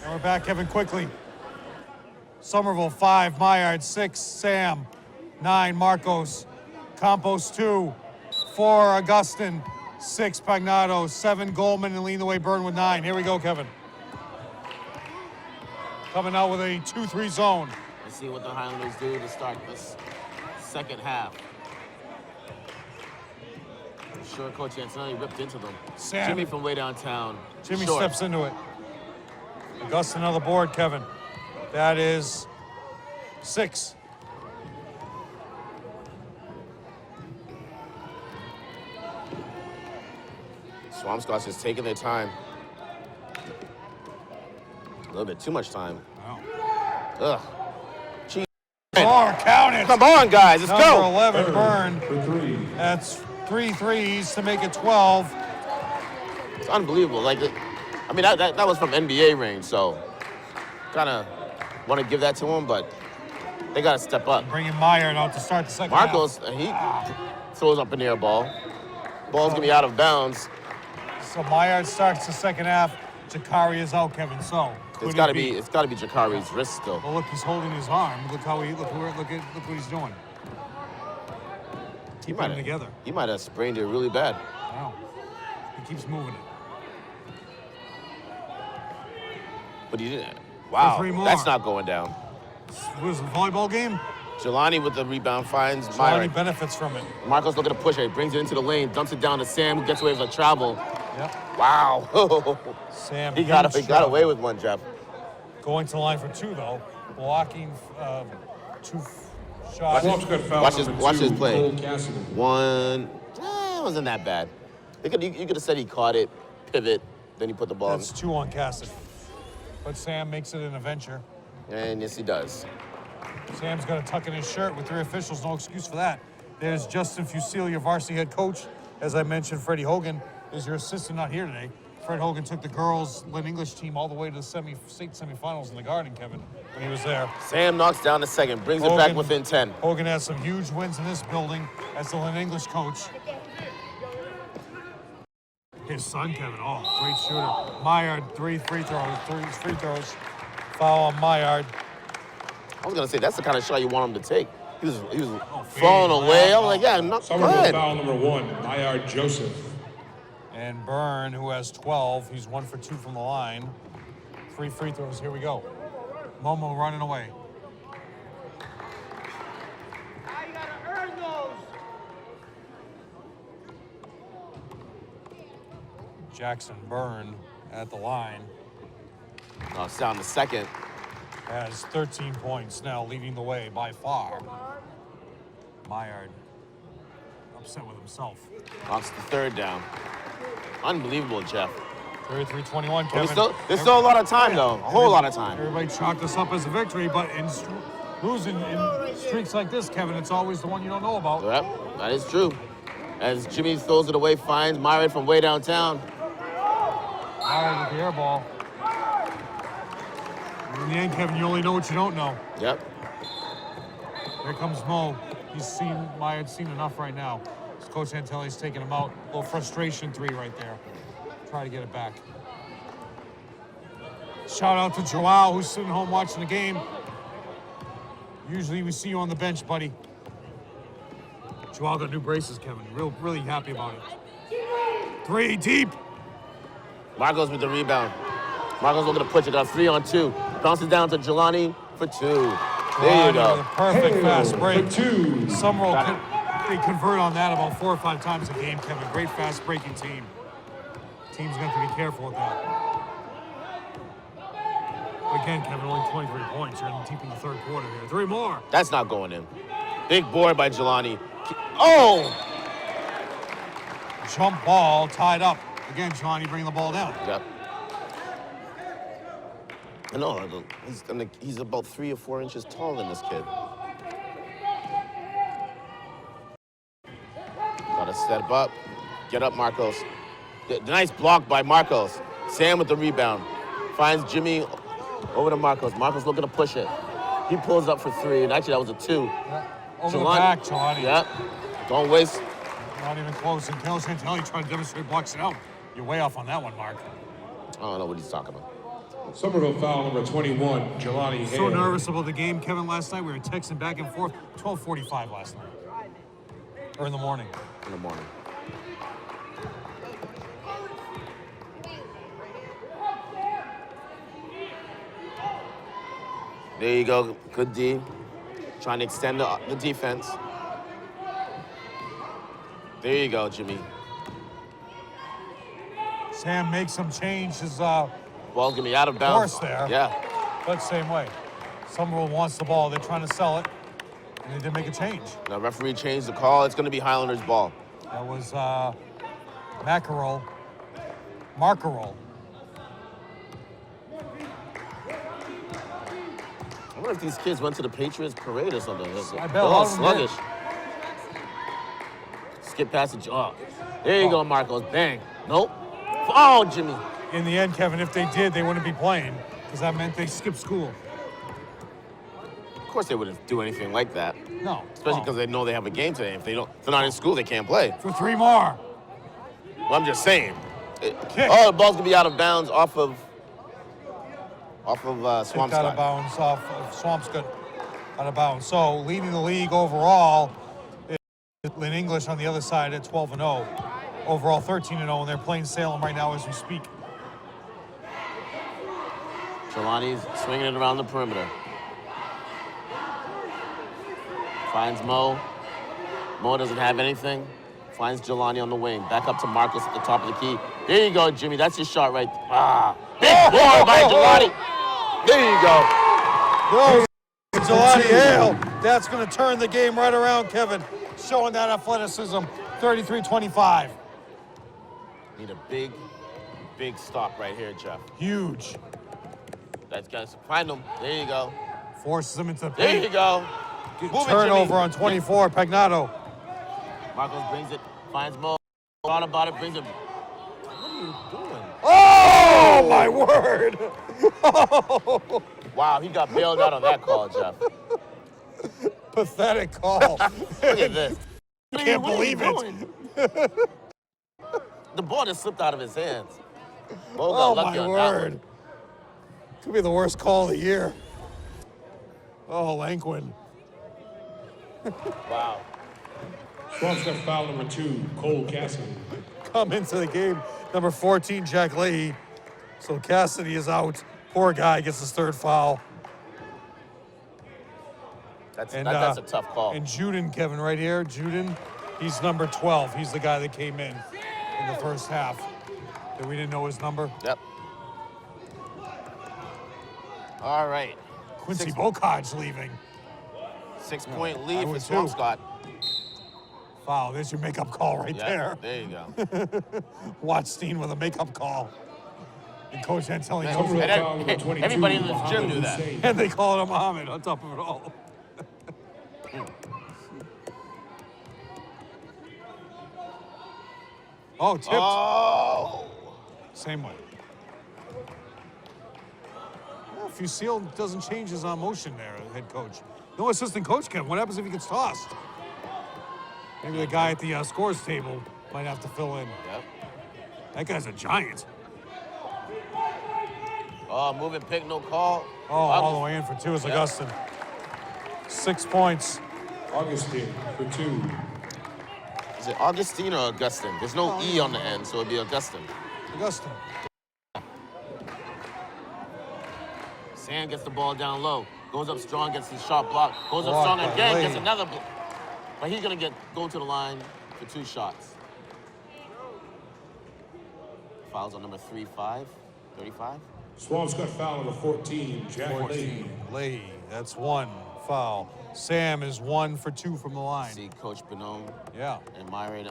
And we're back, Kevin, quickly. Somerville, 5. Maillard, 6. Sam, 9. Marcos. Campos, 2. 4. Augustin. 6. Pagnato. 7. Goldman, and leading the way, Brune with 9. Here we go, Kevin. Coming out with a 2-3 zone. Let's see what the Highlanders do to start this second half. I'm sure Coach Antonelli ripped into them. Sam. Jimmy from way downtown. Jimmy Short. steps into it. Augustin on the board, Kevin. That is 6. Swampscott's just taking their time. A little bit too much time. Wow. Ugh. Jeez. 4, count it. Come on, guys, let's Number go. 11, Brune. That's 3 threes to make it 12. It's unbelievable. Like, I mean, that was from NBA range, so kind of want to give that to him, but they got to step up. Bringing Maillard out to start the second Marcos, half. he throws up an air ball. Ball's going to be out of bounds. So Maillard starts the second half. Jakari is out, Kevin. So It's got to be Jakari's wrist still. Well, look, he's holding his arm. Look what he's doing. Keep them together. He might have sprained it really bad. Wow. He keeps moving it. But he didn't. Wow, 3 more. that's not going down. Was it a volleyball game? Jelani with the rebound finds Jelani Maillard. benefits from it. Marcos looking to push it, brings it into the lane, dumps it down to Sam, who gets away with a travel. Yep. Wow. Sam. he got away with one, Jeff. Going to the line for 2, though. Blocking 2 shots. Watch his play. 1. It wasn't that bad. You could have said he caught it, pivot, then he put the ball That's 2 on Cassidy. But Sam makes it an adventure. And yes, he does. Sam's going to tuck in his shirt with 3 officials. No excuse for that. There's Justin Fusil, your varsity head coach. As I mentioned, Freddie Hogan is your assistant, not here today. Fred Hogan took the girls' Lynn English team all the way to the state semifinals in the Garden, Kevin, when he was there. Sam knocks down the second, brings it back within 10. Hogan has some huge wins in this building as the Lynn English coach. His son, Kevin, great shooter. Maillard, 3 free throws. Foul on Maillard. I was gonna say that's the kind of shot you want him to take. He was falling away. I'm like, yeah, not Somerville good. foul number 1, Bayard Joseph. And Brune, who has 12, he's 1 for 2 from the line. 3 free throws. Here we go. Momo running away. Now you gotta earn those. Jackson Brune at the line Oh, it's down to second. has 13 points now, leading the way by far. Bayard upset with himself. Knocks the third down. Unbelievable, Jeff. 33-21, But Kevin. there's still a lot of time, though. A whole lot of time. Everybody chalked this up as a victory, but in losing in streaks like this, Kevin, it's always the one you don't know about. Yep, that is true. As Jimmy throws it away, finds Myron from way downtown. Bayard with the air ball. In the end, Kevin, you only know what you don't know. Yep. Here comes Mo. Bayard's seen enough right now. Coach Antelli's taking him out. A little frustration 3 right there. Try to get it back. Shout out to Joao, who's sitting home watching the game. Usually we see you on the bench, buddy. Joao got new braces, Kevin. Really happy about it. 3 deep. Marcos with the rebound. Marcos looking to push it. Got 3 on 2. Bounces down to Jelani for 2. There you go. With a perfect fast break. For 2. Somerville, they convert on that about 4 or 5 times a game, Kevin. Great fast breaking team. Team's going to have to be careful with that. Again, Kevin, only 23 points. You're deep in the third quarter here. 3 more. That's not going in. Big board by Jelani. Oh! Jump ball tied up. Again, Jelani bringing the ball down. Yep. I know. He's about 3 or 4 inches taller than this kid. Gotta step up. Get up, Marcos. Nice block by Marcos. Sam with the rebound. Finds Jimmy over to Marcos. Marcos looking to push it. He pulls up for 3, and actually that was a 2. Yeah. Over the back, Jelani. Yep. Don't waste. Not even close. And Coach Antelli trying to demonstrate blocks it out. You're way off on that one, Mark. I don't know what he's talking about. Somerville foul number 21, Jelani So Hale. nervous about the game, Kevin, last night. We were texting back and forth. 12:45 last night. Or in the morning. In the morning. There you go. Good D. Trying to extend the defense. There you go, Jimmy. Sam makes some change. His Ball's gonna be out of bounds. course there. Yeah. But same way. Somerville wants the ball. They're trying to sell it. And they did make a change. The referee changed the call. It's gonna be Highlanders' ball. That was Macarol. I wonder if these kids went to the Patriots parade or something. I bet They're a all lot of them sluggish. Skip past the oh. There you go, Marcos. Bang. Nope. Oh, Jimmy. In the end, Kevin, if they did, they wouldn't be playing. Because that meant they skipped school. Of course they wouldn't do anything like that. No. Especially because they know they have a game today. If they're not in school, they can't play. For 3 more. Well, I'm just saying. Kick. Oh, the ball's gonna be out of bounds off of Kicked out of Swampscott. bounds off of Swampscott. Out of bounds. So leading the league overall is Lynn English on the other side at 12-0. Overall 13-0, and they're playing Salem right now as we speak. Jelani's swinging it around the perimeter. Finds Mo. Mo doesn't have anything. Finds Jelani on the wing. Back up to Marcos at the top of the key. There you go, Jimmy. That's your shot right there. Ah. Big board by Jelani. There you go. Jelani Hale. That's going to turn the game right around, Kevin. Showing that athleticism. 33-25. Need a big stop right here, Jeff. Huge. That's got to find him. There you go. Forces him into the There paint. you go. Move it, Turnover Jimmy. on 24, Pagnato. Marcos brings it, finds Mo. Thought about it, brings it. What are you doing? Oh, my word. Wow, he got bailed out on that call, Jeff. Pathetic call. Look at this. Can't What are you believe it. doing? The ball just slipped out of his hands. Mo got Oh, lucky my on that word. one. Could be the worst call of the year. Oh, Lanquin. Wow. Swampscott foul number 2, Cole Cassidy. Come into the game. Number 14, Jack Leahy. So Cassidy is out. Poor guy gets his 3rd foul. That's a tough call. And Juden, Kevin, right here. Juden, he's number 12. He's the guy that came in the first half. That we didn't know his number. Yep. All right. Quincy Bocage leaving. 6-point lead for would too. Swampscott. Foul. There's your makeup call right there. There you go. Watstein with a makeup call. And Coach Antelli knows Somerville it. foul number 22, Everybody in this gym knew that. Hussein. And they call it a Muhammad on top of it all. Oh, tipped. Oh. Same way. Well, Fusil doesn't change his motion there, head coach. No assistant coach, Kevin. What happens if he gets tossed? Maybe the guy at the scores table might have to fill in. Yep. That guy's a giant. Oh, moving pick, no call. Oh, all the way in for 2 is Augustine. 6 points. Augustine for 2. Is it Augustine or Augustine? There's no E on the end, so it'd be Augustine. Augustine. Sam gets the ball down low. Goes up strong, gets his sharp block. Goes up Blocked strong by again, Lee. gets another block. But he's going to go to the line for 2 shots. Fouls on number 35. Swampscott foul number 14, Jack Leahy. Leahy. That's 1 foul. Sam is 1 for 2 from the line. See Coach Brune Yeah. admiring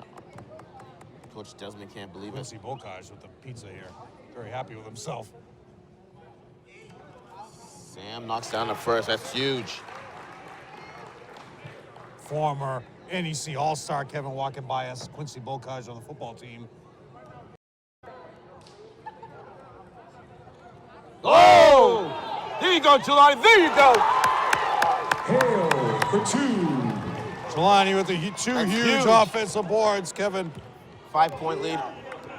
Coach Desmond can't believe it. Quincy Bocage with the pizza here. Very happy with himself. Sam knocks down the first. That's huge. Former NEC All-Star Kevin walking by us. Quincy Bocage on the football team. Oh! There you go, Jelani. There you go. Hale for 2. Jelani with the 2 That's huge huge. offensive boards, Kevin. 5-point lead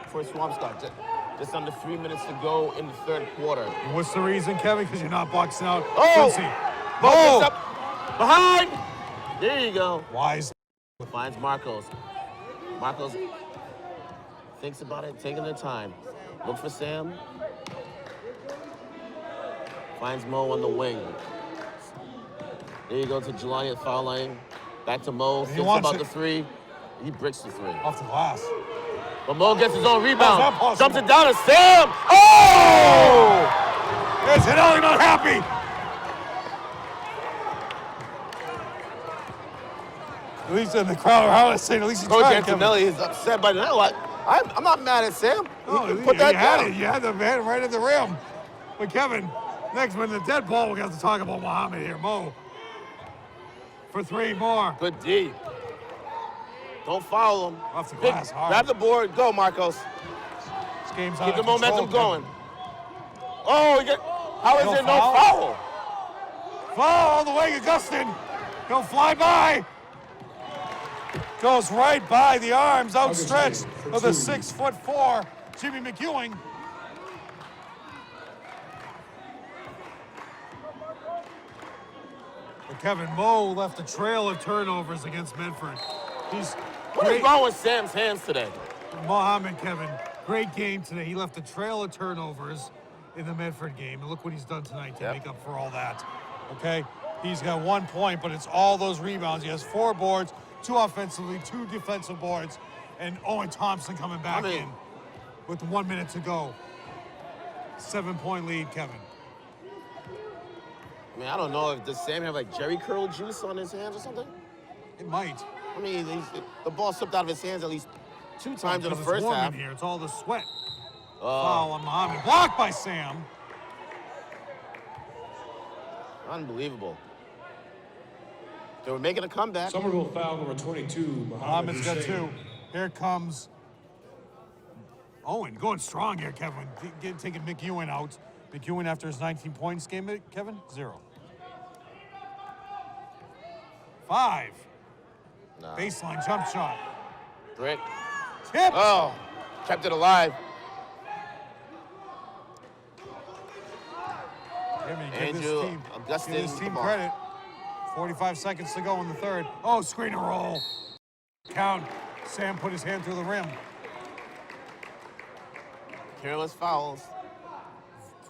for Swampscott. Just under 3 minutes to go in the 3rd quarter. And what's the reason, Kevin? Because you're not boxing out Oh! Quincy. Ball gets up. Behind. There you go. Wise. Finds Marcos. Marcos thinks about it, taking their time. Look for Sam. Finds Mo on the wing. There you go to Jelani at the foul line. Back to Mo. Thinks wants about it. the 3. He bricks the 3. Off the glass. But Mo gets his own How's that rebound. possible? Dumps it down to Sam. Oh! Is Antelli not happy? At least in the crowd, how I say, at least he Coach tried, Kevin. Antonelli is upset by that. Like, I'm not mad at Sam. No, He put that you had down. it. You had the man right at the rim. But Kevin, next one, the dead ball, we got to talk about Muhammad here. Mo. For 3 more. Good D. Don't foul him. Off the glass, hard. Grab the board. Go, Marcos. This game's out Keep the of control, momentum Kevin. going. Oh, how is No there no foul? foul? Foul all the way, Augustine. Go fly by. Goes right by the arms outstretched of the 6'4" Jimmy McEwing. But Kevin, Mo left a trail of turnovers against Medford. He's What is wrong with Sam's hands today? Mohammed, Kevin, great game today. He left a trail of turnovers in the Medford game. And look what he's done tonight to make up for all that. Okay? He's got 1 point, but it's all those rebounds. He has 4 boards, 2 offensively, 2 defensive boards, and Owen Thompson coming back in with 1 minute to go. 7-point lead, Kevin. I mean, I don't know. Does Sam have like Jerry curl juice on his hands or something? It might. I mean, the ball slipped out of his hands at least 2 times in the Because first it's warm half. in here. It's all the sweat. Foul on Muhammad. Blocked by Sam. Unbelievable. They were making a comeback. Somerville foul number 22, Muhammad's got Hussein. 2. Here comes Owen going strong here, Kevin. Taking McEwen out. McEwen after his 19 points game, Kevin, 0. 5. Nah. Baseline jump shot. Brick. Tipped. Oh, kept it alive. Give Andrew Augustine give this with the team ball. credit. 45 seconds to go in the third. Oh, screen and roll. Count. Sam put his hand through the rim. Careless fouls.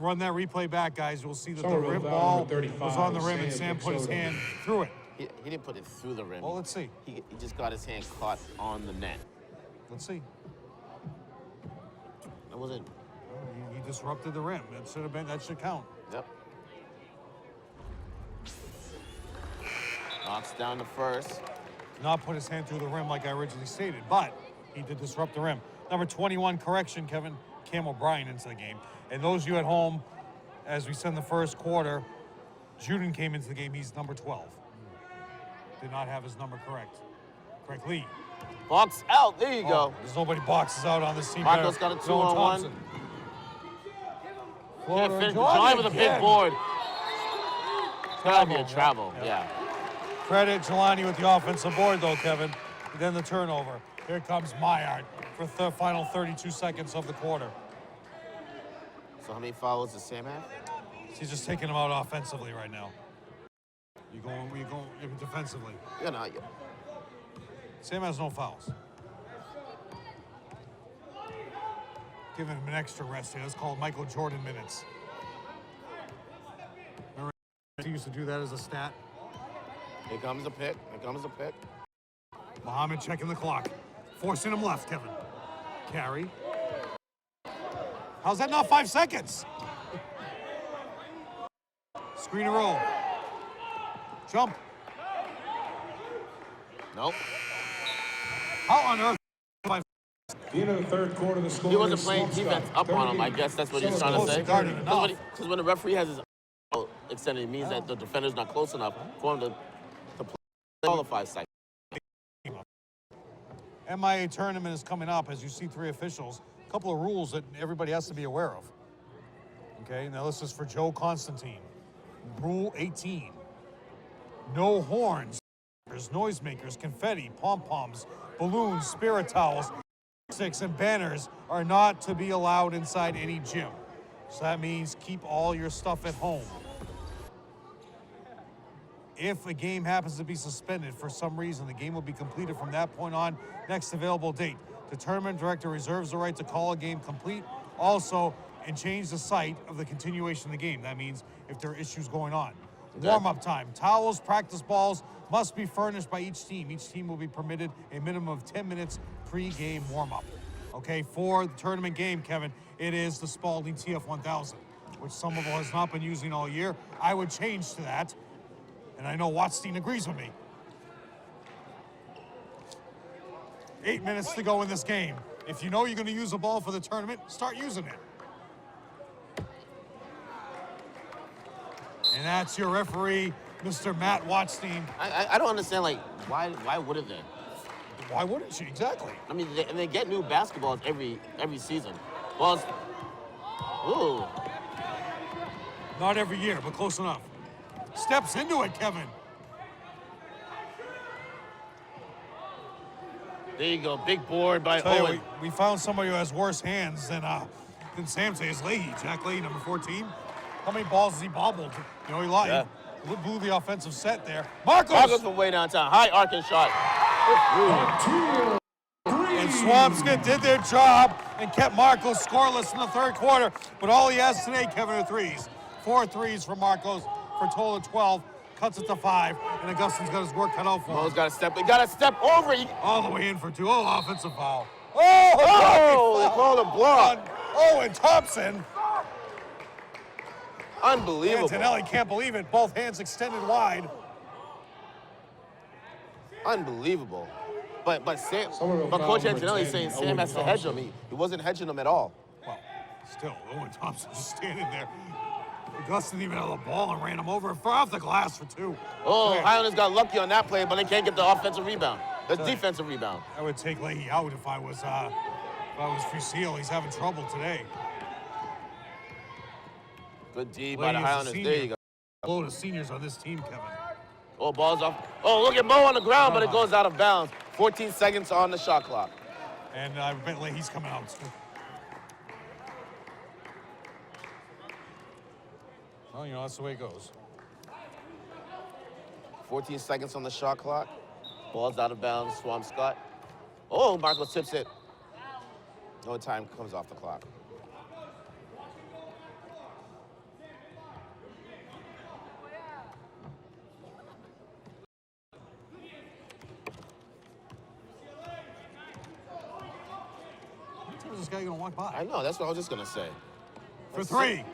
Run that replay back, guys. You'll see that the Somerville rim foul ball number 35, was on the rim and Sam Sam put his Pixoto. hand through it. He didn't put it through the rim. Well, let's see. He just got his hand caught on the net. Let's see. That wasn't. He disrupted the rim. That should have been. That should count. Yep. Knocks down the first. Not put his hand through the rim like I originally stated, but he did disrupt the rim. Number 21, correction, Kevin Cam O'Brien into the game. And those of you at home, as we said in the first quarter, Eugene came into the game. He's number 12. Did not have his number correctly. Box out. There you go. There's nobody boxes out on this team. Marco's got a 2-on-1. Can't finish. Jelani with a big board. It's gotta be a travel. Yeah. Credit Jelani with the offensive board, though, Kevin. And then the turnover. Here comes Maillard for the final 32 seconds of the quarter. So how many fouls does Sam have? He's just taking them out offensively right now. You going defensively. Yeah, not yet. Sam has no fouls. Giving him an extra rest here. That's called Michael Jordan minutes. Remember he used to do that as a stat? Here comes the pick. Here comes the pick. Muhammad checking the clock. Forcing him left, Kevin. Carry. How's that not 5 seconds? Screen and roll. Jump. Nope. How on earth? The end of the third quarter, the score He wasn't is playing Swampscott, defense up on him. I 38. guess that's what he's trying to say. Guarding enough. Because when the referee has his extended, it means that the defender's not close enough for him to play qualify site. MIA tournament is coming up, as you see 3 officials. A couple of rules that everybody has to be aware of. Okay, now this is for Joe Constantine. Rule 18. No horns, noisemakers, confetti, pom-poms, balloons, spirit towels, sticks, and banners are not to be allowed inside any gym. So that means keep all your stuff at home. If a game happens to be suspended for some reason, the game will be completed from that point on. Next available date. The tournament director reserves the right to call a game complete. Also, and change the site of the continuation of the game. That means if there are issues going on. Okay. Warm-up time. Towels, practice balls must be furnished by each team. Each team will be permitted a minimum of 10 minutes pre-game warm-up. Okay, for the tournament game, Kevin, it is the Spalding TF1000, which Somerville has not been using all year. I would change to that, and I know Watstein agrees with me. 8 minutes to go in this game. If you know you're going to use a ball for the tournament, start using it. And that's your referee, Mr. Matt Watstein. I don't understand, like, why wouldn't they? Why wouldn't you? Exactly. I mean, they get new basketballs every season. Well, ooh. Not every year, but close enough. Steps into it, Kevin. There you go, big board by Tell you, Owen. we found somebody who has worse hands than Sam says. Leahy, Jack Leahy, number 14. How many balls has he bobbled? You know, he lied. Yeah. He blew the offensive set there. Marcos! Marcos from way downtown. High arcing shot. And Swampscott did their job and kept Marcos scoreless in the third quarter. But all he has today, Kevin, are threes. 4 threes for Marcos for a total of 12. Cuts it to 5, and Augustine's got his work cut out for him. Mo's got to step over. All the way in for 2. Oh, offensive foul. Oh, they called a block. Owen Thompson. Unbelievable. Antonelli can't believe it. Both hands extended wide. Unbelievable. But Coach foul number Antonelli 10, saying Sam Owen has to hedge Thompson. him. He wasn't hedging him at all. Well, still, Owen Thompson just standing there. Augustine even had the ball and ran him over and far off the glass for 2. Oh, Man, Highlanders got lucky on that play, but they can't get the offensive rebound. The defensive rebound. I would take Leahy out if I was Fusil. He's having trouble today. Good D by the Leahy is a Highlanders. senior. There you go. A load of seniors on this team, Kevin. Oh, ball's off. Oh, look at Mo on the ground, but it goes out of bounds. 14 seconds on the shot clock. And I bet Leahy's coming out. Well, you know, that's the way it goes. 14 seconds on the shot clock. Ball's out of bounds, Swampscott. Oh, Marcos tips it. No time comes off the clock. Where's this guy gonna walk by? I know, that's what I was just gonna say. For three.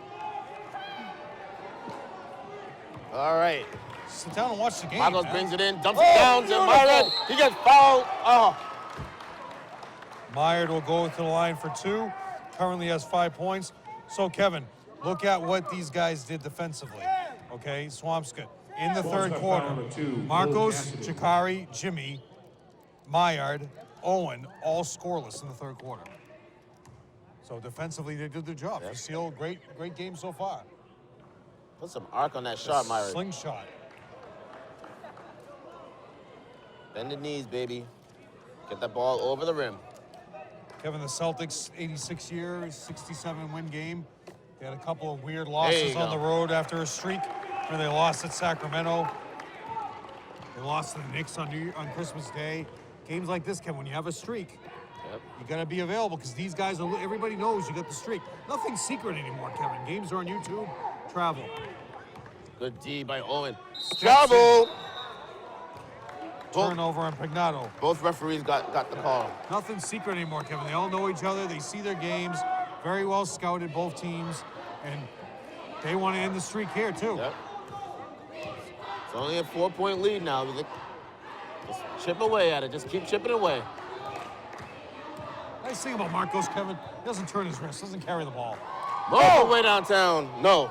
All right. Sit down and watch the game. Marcos man. brings it in, dumps it down to Myron. He gets fouled. Oh. Myron will go to the line for 2. Currently has 5 points. So, Kevin, look at what these guys did defensively. Okay, Swampscott. In the third quarter, Marcos, Jakari, Jimmy, Myard, Owen, all scoreless in the third quarter. So defensively, they did their job. Yep. Facile, great game so far. Put some arc on that shot, Myron. Slingshot. Bend the knees, baby. Get that ball over the rim. Kevin, the Celtics, 86 years, 67 win game. They had a couple of weird losses on the road after a streak where they lost at Sacramento. They lost to the Knicks on Christmas Day. Games like this, Kevin, when you have a streak, you got to be available because these guys, everybody knows you got the streak. Nothing's secret anymore, Kevin. Games are on YouTube. Travel. Good D by Owen. Travel. Turnover on Pagnato. Both referees got the call. Nothing's secret anymore, Kevin. They all know each other. They see their games. Very well scouted, both teams. And they want to end the streak here, too. Yep. It's only a 4-point lead now. Just chip away at it. Just keep chipping away. Nice thing about Marcos, Kevin, he doesn't turn his wrist, doesn't carry the ball. Oh, way downtown. No.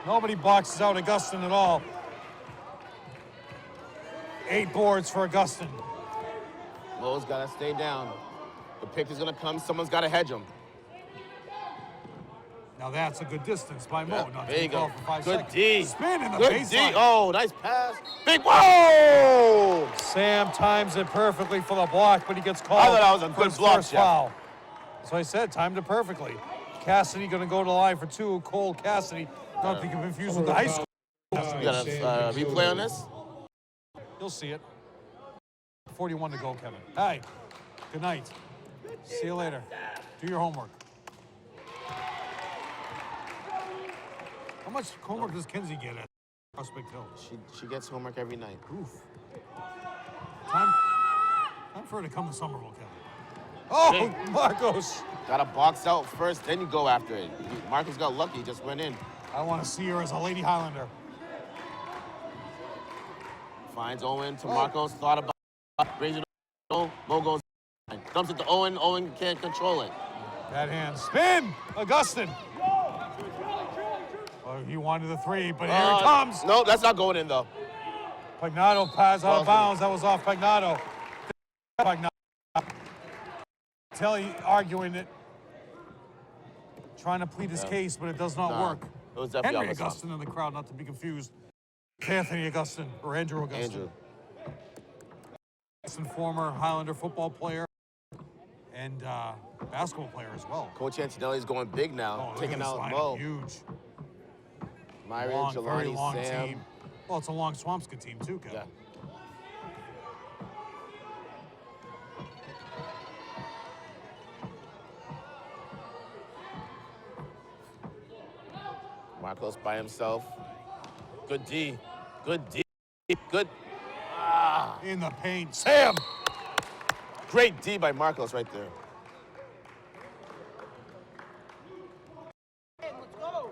Nobody boxes out Augustin at all. 8 boards for Augustin. Mo's got to stay down. The pick is going to come. Someone's got to hedge him. Now that's a good distance by Mo. Not There you go. for 5 Good seconds. D. Spin in the Good baseline. D. Oh, nice pass. Big. Whoa! Sam times it perfectly for the block, but he gets called. I thought that was a for good his block, first Jeff. foul. So I said, timed it perfectly. Cassidy going to go to the line for 2. Cole Cassidy, not to be confused with the high school. You got a replay on this? You'll see it. 41 to go, Kevin. Hey, good night. See you later. Do your homework. How much homework does Kenzie get at Prospect Hill? She gets homework every night. Oof. Time for her to come to Somerville, Kevin. Oh, Marcos. Got to box out first, then you go after it. Marcus got lucky, just went in. I want to see her as a Lady Highlander. Finds Owen to Marcos, thought about it, brings it to Mo goes, dumps it to Owen. Owen can't control it. Bad hand. Spin! Augustin. Oh, he wanted the 3, but here it comes. No, that's not going in, though. Pagnato pass out of bounds. That was off Pagnato. Pagnato. Telly arguing it. Trying to plead his case, but it does not work. It was definitely Henry Augustin in the crowd, not to be confused. Anthony Augustin, or Andrew Augustin. Andrew. Former Highlander football player and basketball player as well. Coach Antonelli's going big now, taking out Mo. Huge. Myron, Long, very Jelani, long Sam. team. Well, it's a long Swampscott team too, Kevin. Yeah. Marcos by himself. Good D. Good D. Good. In the paint. Sam! Great D by Marcos right there.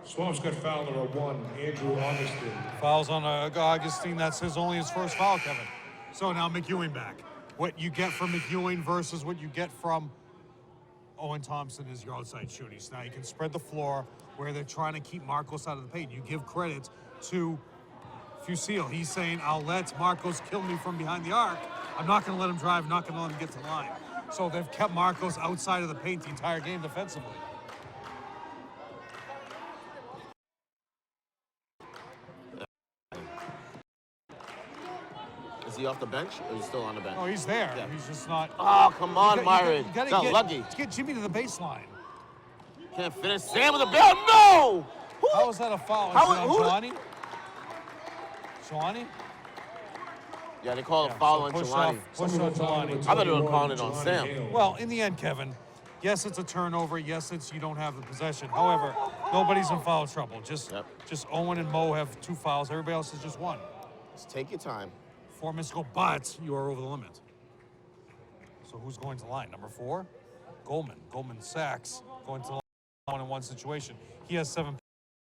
Swampscott foul number 1, Andrew Augustin. Fouls on Augustine. That's only his first foul, Kevin. So now McEwen back. What you get from McEwen versus what you get from Owen Thompson is your outside shooting. So now you can spread the floor where they're trying to keep Marcos out of the paint. You give credit to Fusil. He's saying, I'll let Marcos kill me from behind the arc. I'm not going to let him drive, not going to let him get to the line. So they've kept Marcos outside of the paint the entire game defensively. Is he off the bench or is he still on the bench? Oh, he's there. Yeah. He's just not. Oh, come on, Myron. Got lucky. Get Jimmy to the baseline. Can't finish. Sam with the bell. No! How was that a foul? Is How- it on who- Jelani? Jelani? Yeah, they call it foul on Jelani. Push on Jelani. I thought they were calling it on Sam. Well, in the end, Kevin, yes, it's a turnover. Yes, it's you don't have the possession. However, nobody's in foul trouble. Just Owen and Mo have 2 fouls. Everybody else has just 1. Just take your time. 4 mystical, but you are over the limit. So who's going to line? Number 4? Goldman. Goldman Sachs going to line 1-on-1 situation. He has 7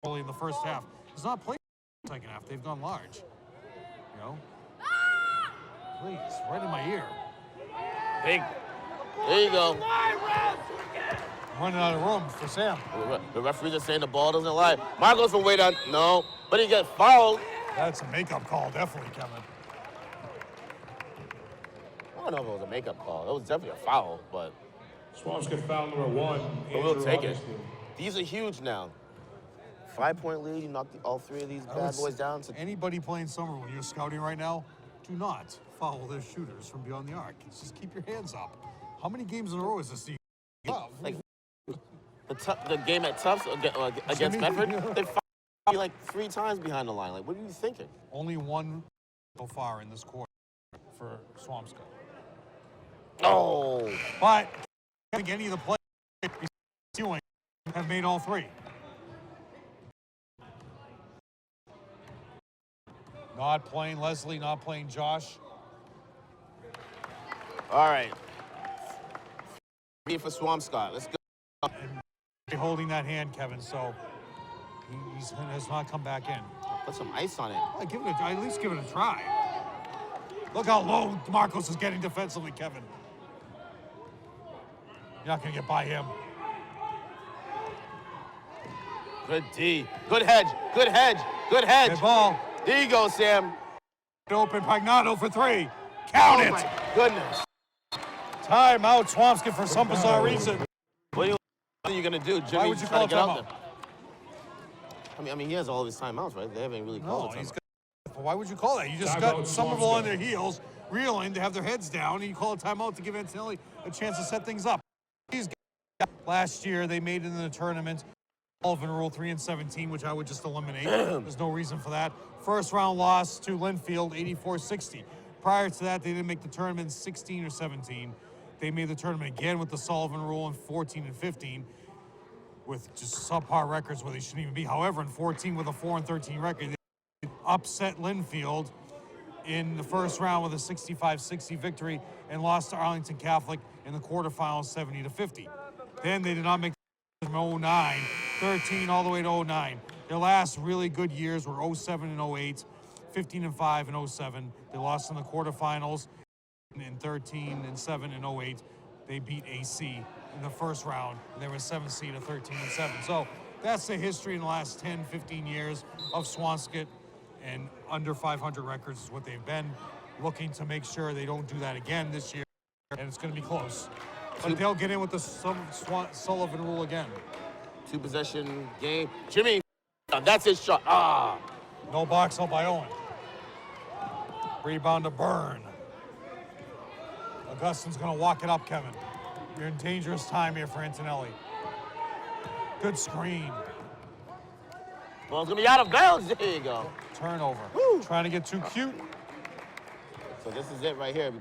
early in the first half. He's not playing in the second half. They've gone large. You know? Please, right in my ear. Big. There you go. I'm running out of room for Sam. The referees are saying the ball doesn't lie. Marcos from way down. No, but he gets fouled. That's a makeup call, definitely, Kevin. I don't know if it was a makeup call. It was definitely a foul, but Swampscott foul number 1. we'll take it. These are huge now. 5-point lead. You knocked all 3 of these bad boys down. Anybody playing Somerville, you're scouting right now, do not follow their shooters from beyond the arc. Just keep your hands up. How many games in a row is this season? Like the game at Tufts against Medford, they fouled like 3 times behind the line. Like, what are you thinking? Only 1 so far in this quarter for Swampscott. Oh, but I think any of the players have made all 3. Not playing Leslie, not playing Josh. all right. For Swampscott, let's go. And holding that hand, Kevin, so he has not come back in. Put some ice on it. At least give it a try. Look how low Marcos is getting defensively, Kevin. You're not going to get by him. Good D. Good hedge. Good hedge. Good hedge. Good ball. There you go, Sam. Open Pagnato for 3. Count it. My goodness. Timeout, Swampscott, for some bizarre reason. What are you going to do, Jimmy? Why would you call get out timeout? there? I mean, he has all of his timeouts, right? They haven't really called it. Why would you call that? You just got Somerville on their heels, reeling to have their heads down, and you call a timeout to give Antonelli a chance to set things up. Last year, they made it in the tournament. Sullivan Rule 3-17, which I would just eliminate. There's no reason for that. First round loss to Linfield, 84-60. Prior to that, they didn't make the tournament 16 or 17. They made the tournament again with the Sullivan Rule in 14 and 15, with just subpar records where they shouldn't even be. However, in 14 with a 4-13 record, they upset Linfield in the first round with a 65-60 victory and lost to Arlington Catholic in the quarterfinals 70-50. Then they did not make the from 09, 13 all the way to 09. Their last really good years were 07 and 08, 15 and 5 and 07. They lost in the quarterfinals in 13 and 7 and 08. They beat AC in the first round. And they were 7th seed at 13 and 7. So that's the history in the last 10, 15 years of Swampscott, and under 500 records is what they've been. Looking to make sure they don't do that again this year, and it's going to be close. But they'll get in with the Sullivan Rule again. 2-possession game. Jimmy, that's his shot. Ah. No box out by Owen. Rebound to Brune. Augustine's going to walk it up, Kevin. You're in dangerous time here for Antonelli. Good screen. Ball's going to be out of bounds. There you go. Turnover. Woo. Trying to get too cute. So this is it right here.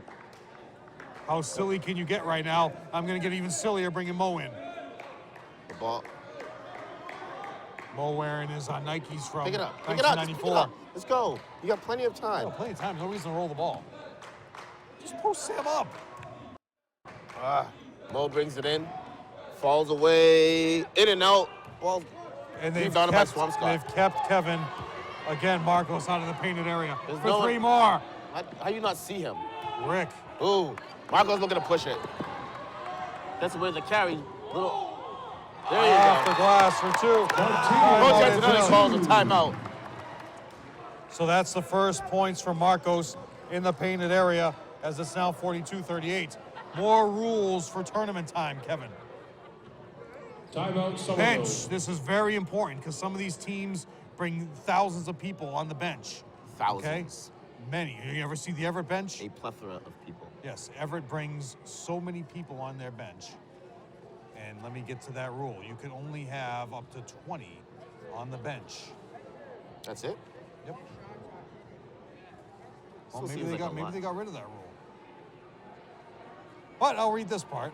How silly can you get right now? I'm going to get even sillier bringing Mo in. The ball. Mo wearing his Nikes from Pick it up. Pick it up. 1994. Pick it up. Let's go. You got plenty of time. Oh, plenty of time. No reason to roll the ball. Just post Sam up. Mo brings it in. Falls away. In and out. Ball. And they've kept Kevin, again, Marcos out of the painted area. There's for no 3 one. more. How you not see him? Rick. Ooh. Marco's looking to push it. That's where the carry. Little. There you Off go. the glass for 2. Coach Antonelli calls a timeout. So that's the first points from Marcos in the painted area, as it's now 42-38. More rules for tournament time, Kevin. Timeout, Somerville. Bench. This is very important because some of these teams bring thousands of people on the bench. Thousands. Okay? Many. You ever see the Everett bench? A plethora of people. Yes, Everett brings so many people on their bench. And let me get to that rule. You can only have up to 20 on the bench. That's it? Yep. Well, Still maybe seems they like a lot. got rid of that rule. But I'll read this part.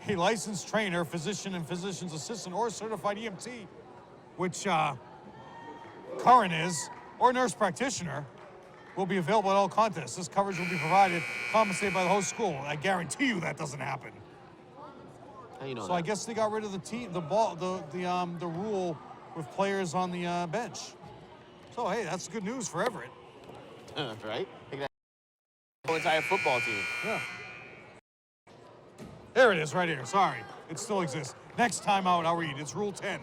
A licensed trainer, physician and physician's assistant, or certified EMT, which Curran is, or nurse practitioner, will be available at all contests. This coverage will be provided, compensated by the host school. I guarantee you that doesn't happen. How you know So that? I guess they got rid of the rule with players on the bench. So hey, that's good news for Everett. Right? Take that whole entire football team. Yeah. There it is, right here. Sorry, it still exists. Next time out, I'll read. It's Rule 10.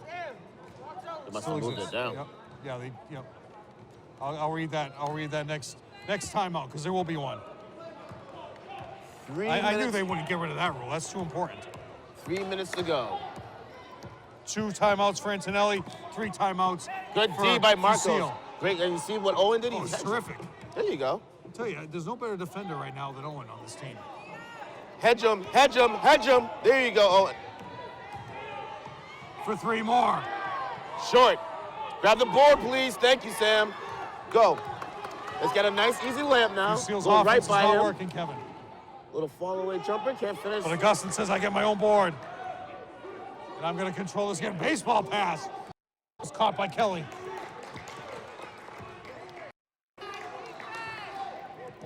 They must Still have moved exists. it down. Yep. Yeah, Yep. I'll read that. I'll read that next time out because there will be one. I knew they wouldn't get rid of that rule. That's too important. 3 minutes to go. 2 timeouts for Antonelli. 3 timeouts. Good for D by Marcos. Lucille. Great, and you see what Owen did? Oh, it's terrific. There you go. I'll tell you, there's no better defender right now than Owen on this team. Hedge him, hedge him, hedge him. There you go, Owen. For 3 more. Short. Grab the board, please. Thank you, Sam. Go. Let's get a nice, easy layup now. Lucille's Go offense right is by not him. working, Kevin. Little fall-away jumper. Can't finish. But Augustin says I get my own board. And I'm going to control this game. Baseball pass. Was caught by Kelly.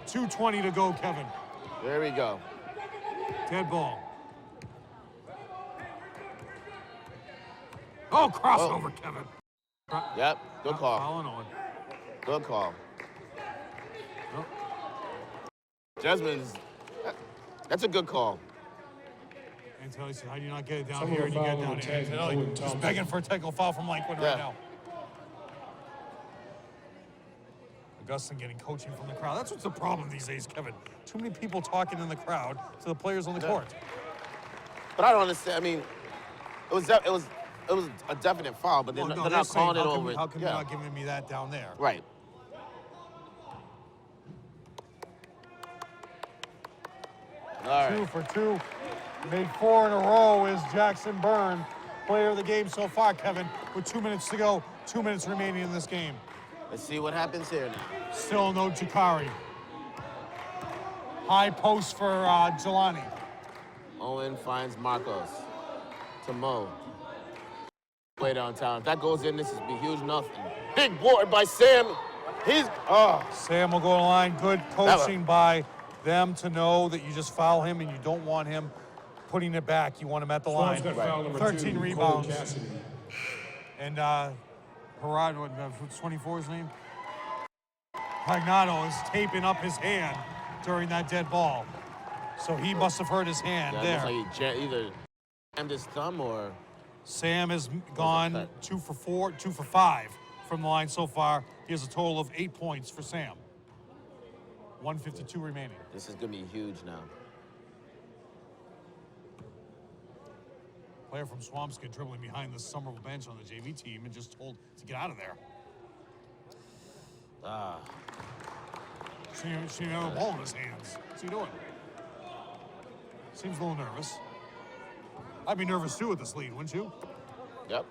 2:20 to go, Kevin. There we go. Dead ball. Oh, crossover, Kevin. Yep. Good call. Following on. Good call. Oh. Jasmine's. That's a good call. Antonelli said, how do you not get it down Someone here and you foul get on down the here? 10, Antonelli Owen just Thompson. begging for a technical foul from Lakewood Yeah. right now. Augustin getting coaching from the crowd. That's what's the problem these days, Kevin. Too many people talking in the crowd to the players on the court. But I don't understand. I mean, it was a definite foul, but they're Well, no, not they're saying, calling it how come- over. How come Yeah. you're not giving me that down there? Right. All right. 2 for 2. Made 4 in a row is Jackson Byrne, player of the game so far, Kevin, with 2 minutes to go, 2 minutes remaining in this game. Let's see what happens here now. Still no Jakari. High post for Jelani. Owen finds Marcos to Mo. Way downtown. If that goes in, this is be huge nothing. Big board by Sam. Sam will go to the line. Good coaching by them to know that you just foul him and you don't want him putting it back. You want him at the line. Swampscott foul number 13 2, rebounds. Cole Cassidy. And Harad, what's 24's name? Pagnato is taping up his hand during that dead ball. So he must have hurt his hand Yeah, there. it looks like he either jammed his thumb or Sam has gone 2 for 4, 2 for 5 from the line so far. He has a total of 8 points for Sam. 1:52 remaining. this is gonna be huge now. Player from Swampscott dribbling behind the Somerville bench on the JV team and just told to get out of there. Shouldn't even have a ball in his hands. What's he doing? Seems a little nervous. I'd be nervous too with this lead, wouldn't you? Yep.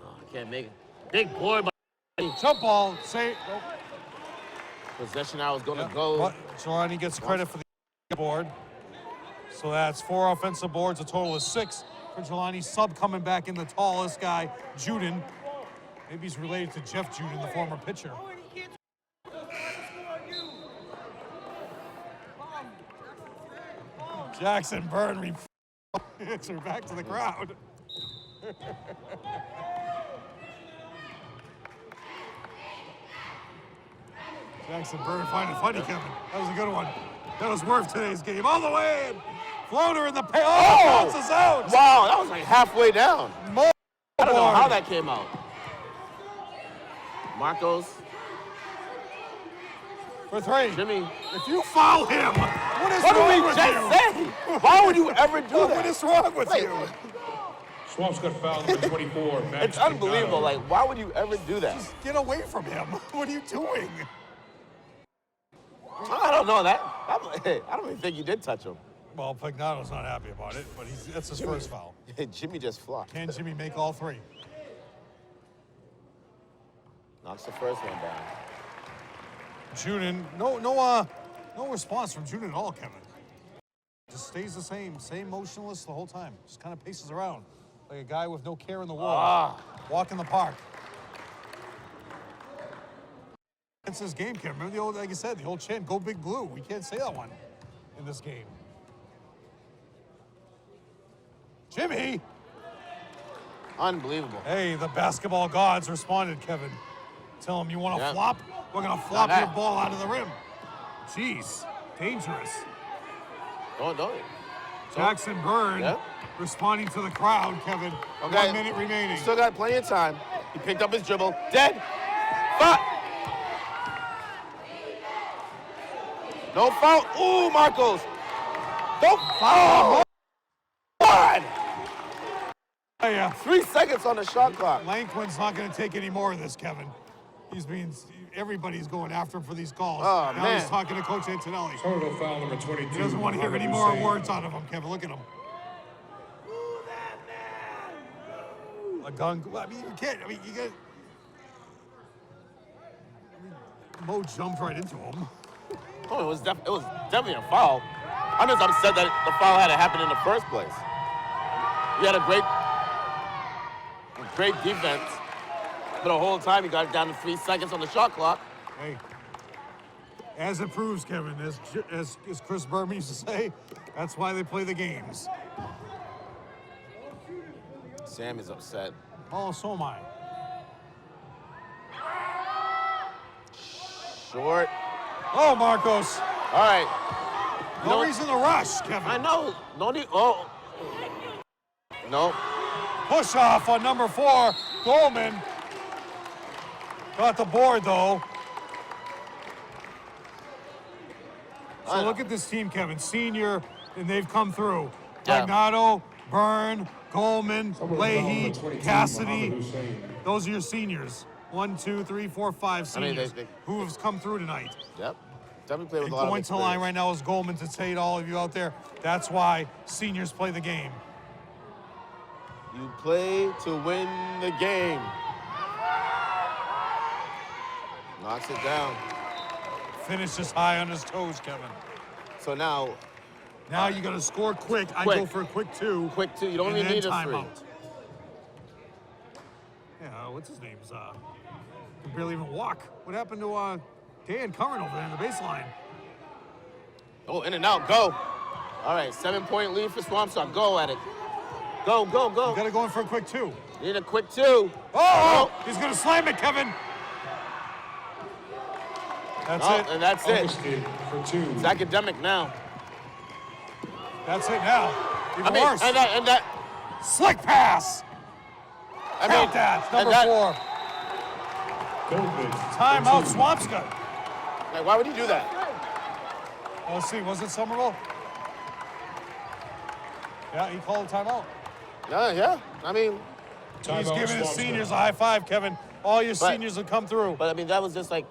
Oh, I can't make it. Big board by Jump ball, say. Oh, possession. I was gonna yeah. go. But Jelani gets credit for the board. So that's 4 offensive boards, a total of 6 for Jelani. Sub coming back in, the tallest guy, Juden. Maybe he's related to Jeff Juden, the former pitcher. Jackson Byrne hits her back to the crowd. Jackson Byrne finding it funny, Kevin. That was a good one. That was worth today's game. All the way in. Floater in the pay. Oh, bounces out. Wow, that was like halfway down. More I don't know board. how that came out. Marcos, For 3. Jimmy. If you foul him, what is What did wrong we with just you? say? Why would you ever do What that? is wrong with Wait, you? Swampscott foul number 24, Max it's unbelievable. Pagnato. Like, why would you ever do that? Just get away from him. What are you doing? I don't know that. I don't even think you did touch him. Well, Pagnato's not happy about it, but that's his first foul. Jimmy just flopped. Can Jimmy make all three? Knocks the first one down. Junin, no response from Junin at all, Kevin. Just stays the same motionless the whole time. Just kind of paces around like a guy with no care in the world. Walk in the park. It's his game, Kevin. Remember the old, like you said, the old chant, "Go Big Blue." We can't say that one in this game. Jimmy! Unbelievable. Hey, the basketball gods responded, Kevin. Tell him, you want to flop? We're going to flop Not your that. ball out of the rim. Jeez, dangerous. Don't. Jackson Brune responding to the crowd, Kevin. Okay. 1 minute remaining. Still got plenty of time. He picked up his dribble. Dead. Fuck. No foul. Ooh, Marcos. Don't foul. God. Oh, yeah. 3 seconds on the shot clock. Langquin's not going to take any more of this, Kevin. Everybody's going after him for these calls. Oh, now man. he's talking to Coach Antonelli. Somerville foul number 22. He doesn't want to hear any more words out of him, Kevin. Look at him. A gun. I mean, you can't. I mean, you got. Mo jumped right into him. Oh, it was definitely a foul. I'm just upset that the foul had to happen in the first place. He had a great defense. But the whole time he got it down to 3 seconds on the shot clock. Hey, as it proves, Kevin, as Chris Berman used to say, that's why they play the games. Sam is upset. Oh, so am I. Short. Oh, Marcos. All right. No reason to rush, Kevin. I know. No need. Oh. No. Push off on number 4, Goldman. Got the board, though. So look at this team, Kevin. Senior, and they've come through. Yeah. Magnato, Byrne, Goldman, Leahy, Cassidy. Those are your seniors. 1, 2, 3, 4, 5 seniors who have come through tonight. Yep. Definitely play with And a lot of going to the line experience. right now is Goldman to say to all of you out there, that's why seniors play the game. You play to win the game. Knocks it down. Finishes high on his toes, Kevin. So now, You got to score quick. I Quick. go for a quick 2. quick 2. You don't and even then need a 3. timeout. Yeah, what's his name? Can barely even walk. What happened to Dan Curran over there in the baseline? Oh, in and out. Go. All right, 7-point lead for Swampscott. Go at it. Go. You got to go in for a quick 2. Need a quick 2. Oh! He's going to slam it, Kevin. That's it. And that's it. Augustine for 2. It's academic now. That's it now. Even worse. And that. Slick pass. Count that. Number 4. Goldman. Timeout, Swampscott. Like, why would you do that? Let's see. Was it Somerville? Yeah, he called a timeout. Yeah. I mean, He's giving his seniors a high five, Kevin. All your seniors have come through. but I mean, that was just like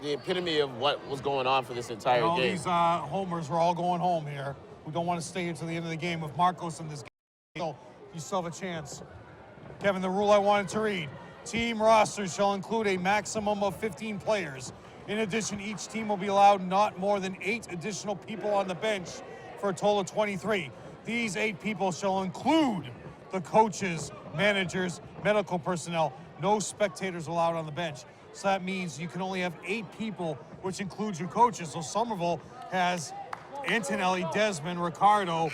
the epitome of what was going on for this entire And all game. these homers are all going home here. We don't want to stay here to the end of the game with Marcos in this game. So you still have a chance. Kevin, the rule I wanted to read. Team rosters shall include a maximum of 15 players. In addition, each team will be allowed not more than 8 additional people on the bench for a total of 23. These 8 people shall include the coaches, managers, medical personnel. No spectators allowed on the bench. So that means you can only have 8 people, which includes your coaches. So Somerville has Antonelli, Desmond, Ricardo,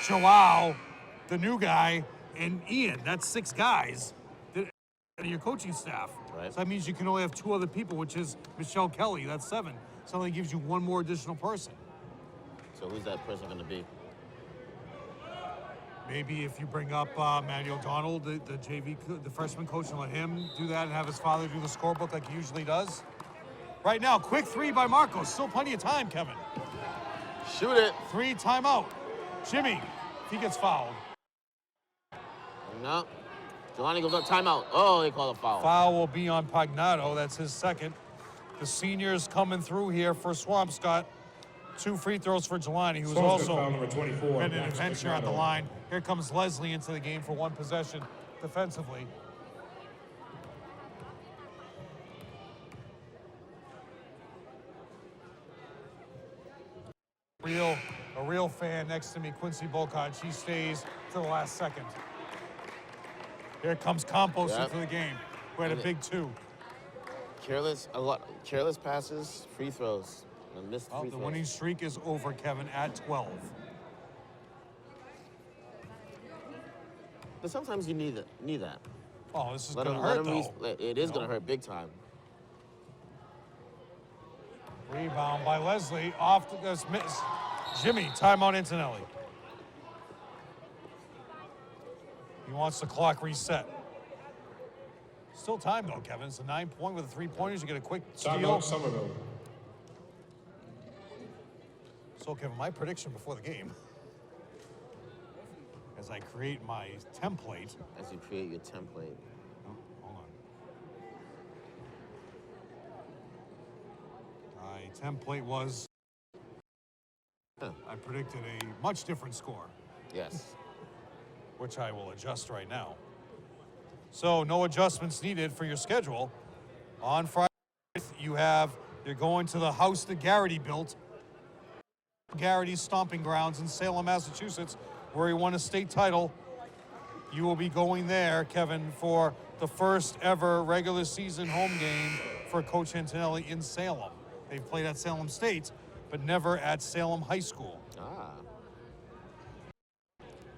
Joao, the new guy, and Ian. That's 6 guys that are your coaching staff. Right. So that means you can only have 2 other people, which is Michelle Kelly. That's 7. So that gives you 1 more additional person. So who's that person going to be? Maybe if you bring up Matty O'Donnell, the JV, the freshman coach, and let him do that and have his father do the scorebook like he usually does. Right now, quick 3 by Marcos. Still plenty of time, Kevin. Shoot it. 3 timeout. Jimmy, if he gets fouled. No. Jelani goes up timeout. Oh, they call a foul. Foul will be on Pagnato. That's his second. The seniors coming through here for Swampscott. 2 free throws for Jelani, who's Swampscott also foul number 24, been an Max adventure at the Adriano. line. Here comes Leslie into the game for 1 possession defensively. A real fan next to me, Quincy Bocott. She stays to the last second. Here comes Campos Yep. into the game, who had a big 2. Careless passes, free throws, and missed Well, free the throws. winning streak is over, Kevin, at 12. But sometimes you need that. Oh, this is Let going to him, hurt, though. it is going to hurt big time. Rebound by Leslie. Off the miss. Jimmy, timeout Antonelli. He wants the clock reset. Still time, though, Kevin. It's a 9-point with the 3-pointers. You get a quick steal. Timeout Somerville. So, Kevin, my prediction before the game, as I create my template. As you create your template. Oh, hold on. My template was, I predicted a much different score, Yes. which I will adjust right now. So no adjustments needed for your schedule. On Friday, you're going to the house that Garrity built, Garrity's stomping grounds in Salem, Massachusetts, where he won a state title. You will be going there, Kevin, for the first ever regular season home game for Coach Antonelli in Salem. They've played at Salem State, but never at Salem High School. Ah.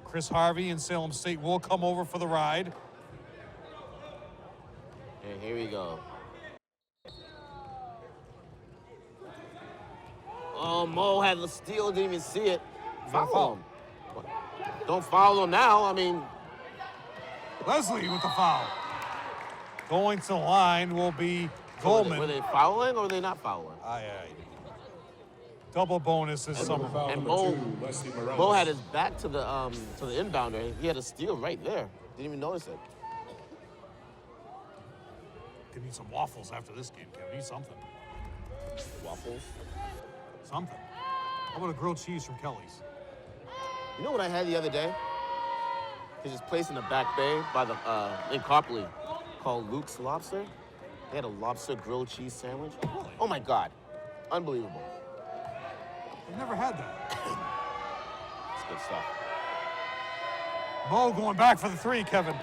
Chris Harvey and Salem State will come over for the ride. And here we go. Oh, Mo had the steal, didn't even see it. Foul him. Don't foul him now. I mean, Leslie with the foul. Going to the line will be Goldman. were they fouling or were they not fouling? Double bonus this summer. Foul And number Mo- 2, Leslie Morales. Mo had his back to the inbounder. He had a steal right there. Didn't even notice it. Could need some waffles after this game, Kevin. Need something. Waffles. Something. How about a grilled cheese from Kelly's? You know what I had the other day? There's this place in the Back Bay by the in Copley called Luke's Lobster. They had a lobster grilled cheese sandwich. Really? Oh my God, unbelievable. I've never had that. It's good stuff. Mo going back for the 3, Kevin.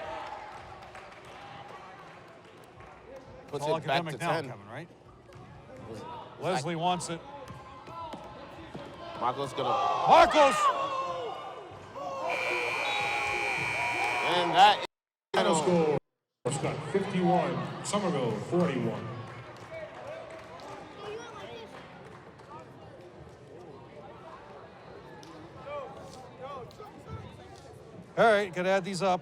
Puts All it back to academic now, 10. Kevin, right? Leslie wants it. Marco's gonna, Marcos! and that Final is score, Scott 51, Somerville 41. All right, gotta add these up.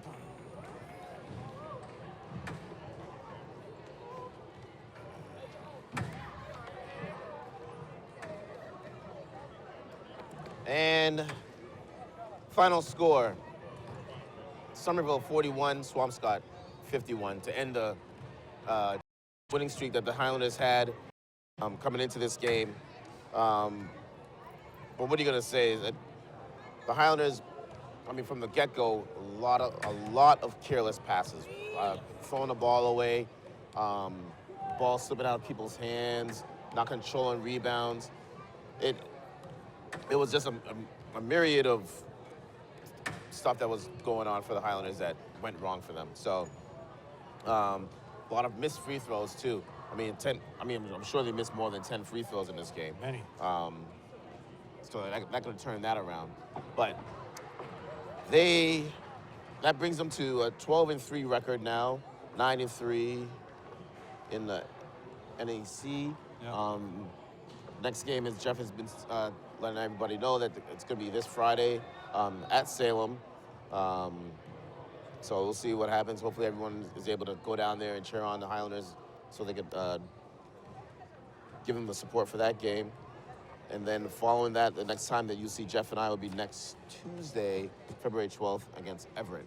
And final score, Somerville 41, Swampscott 51 to end the winning streak that the Highlanders had coming into this game. But what are you gonna say? Is that the Highlanders, I mean, from the get-go, a lot of careless passes, throwing the ball away, ball slipping out of people's hands, not controlling rebounds. It was just a myriad of stuff that was going on for the Highlanders that went wrong for them. So a lot of missed free throws too. I'm sure they missed more than 10 free throws in this game. Many. So that could have turned that around. But that brings them to a 12-3 record now, 9-3 in the NAC. Yeah. Next game, as Jeff has been letting everybody know, that it's going to be this Friday at Salem. So we'll see what happens. Hopefully everyone is able to go down there and cheer on the Highlanders so they could give them the support for that game. And then following that, the next time that you see Jeff and I will be next Tuesday, February 12th, against Everett.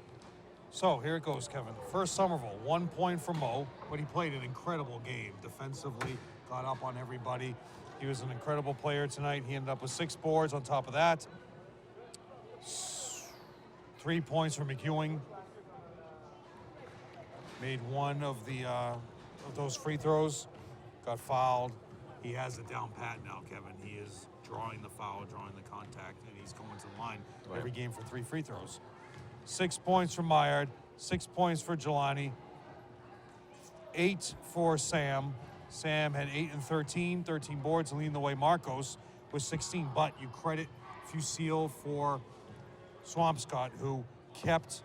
So here it goes, Kevin. First Somerville, 1 point for Mo, but he played an incredible game defensively, got up on everybody. He was an incredible player tonight. He ended up with 6 boards on top of that. 3 points for McEwing. Made one of those free throws. Got fouled. He has it down pat now, Kevin. He is drawing the foul, drawing the contact, and he's going to the line every game for 3 free throws. 6 points for Myard. 6 points for Jelani. 8 for Sam. Sam had 8 and 13 boards, leading the way. Marcos with 16, but you credit Fusil for Swampscott, who kept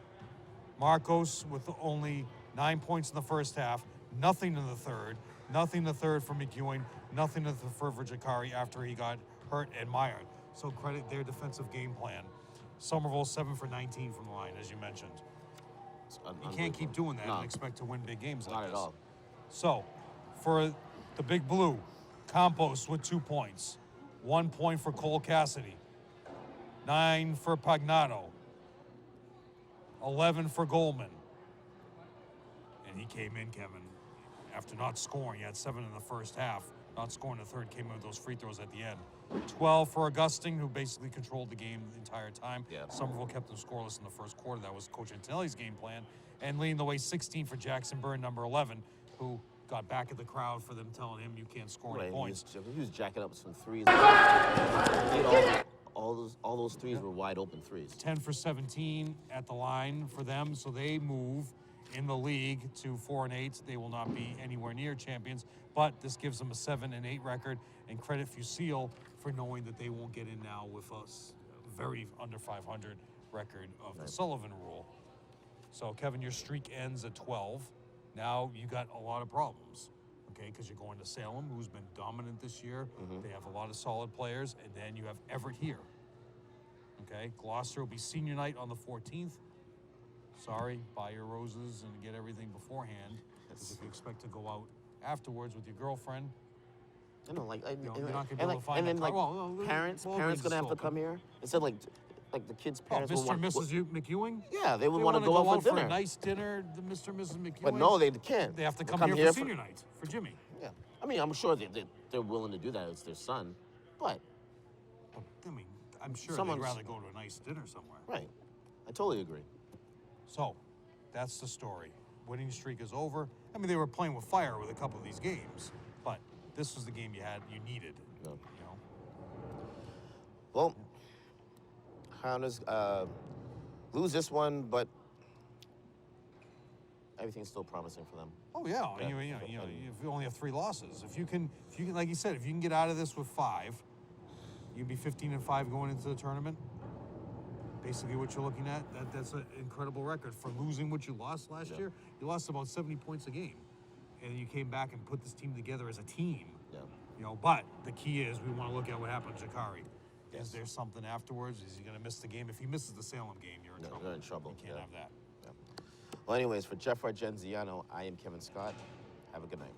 Marcos with only 9 points in the first half, nothing in the third, nothing in the third for McEwing, nothing in the third for Jakari after he got hurt and Myard. So credit their defensive game plan. Somerville 7 for 19 from the line, as you mentioned. You can't keep doing that and expect to win big games like this. Not at all. So, for the Big Blue, Campos with 2 points. 1 point for Cole Cassidy. 9 for Pagnato. 11 for Goldman. And he came in, Kevin, after not scoring. He had 7 in the first half. Not scoring the third, came in with those free throws at the end. 12 for Augustine, who basically controlled the game the entire time. Yeah. Somerville kept them scoreless in the first quarter. That was Coach Antonelli's game plan. And leading the way, 16 for Jackson Byrne, number 11, who got back at the crowd for them telling him you can't score any points. He was jacking up some threes. All those threes were wide open threes. 10 for 17 at the line for them, so they move in the league to 4 and 8. They will not be anywhere near champions, but this gives them a 7 and 8 record. And credit Fusil for knowing that they won't get in now with a very under 500 record of the Sullivan rule. So Kevin, your streak ends at 12. Now you got a lot of problems, okay? Because you're going to Salem, who's been dominant this year. They have a lot of solid players, and then you have Everett here. Okay, Gloucester will be senior night on the 14th. Sorry, buy your roses and get everything beforehand. Because if you expect to go out afterwards with your girlfriend, I know, like, you're not going to be able to find and then, a car. like, parents gonna have to come here instead, like the kids' parents. Mr. and Mrs. McEwing? Yeah, they would want to go out for dinner. A nice dinner, the Mr. and Mrs. McEwing. But no, they can't. They have to come here for senior night for Jimmy. Yeah, I mean, I'm sure they're willing to do that. It's their son, but I mean, I'm sure Someone's- they'd rather go to a nice dinner somewhere. right, I totally agree. So, that's the story. Winning streak is over. I mean, they were playing with fire with a couple of these games, but this was the game you needed. Yeah. You know. Well, Highlanders lose this one, but everything's still promising for them. Oh yeah, you know, if you only have 3 losses, if you can, like you said, if you can get out of this with 5, you'd be 15 and 5 going into the tournament. Basically, what you're looking at, that's an incredible record for losing what you lost last year. You lost about 70 points a game, and you came back and put this team together as a team. Yeah. You know, but the key is we want to look at what happened to Jakari. Is there something afterwards? Is he going to miss the game? If he misses the Salem game, you're in trouble. You're in trouble. You can't have that. Yeah. Well, anyways, for Jeff Argenziano, I am Kevin Scott. Have a good night.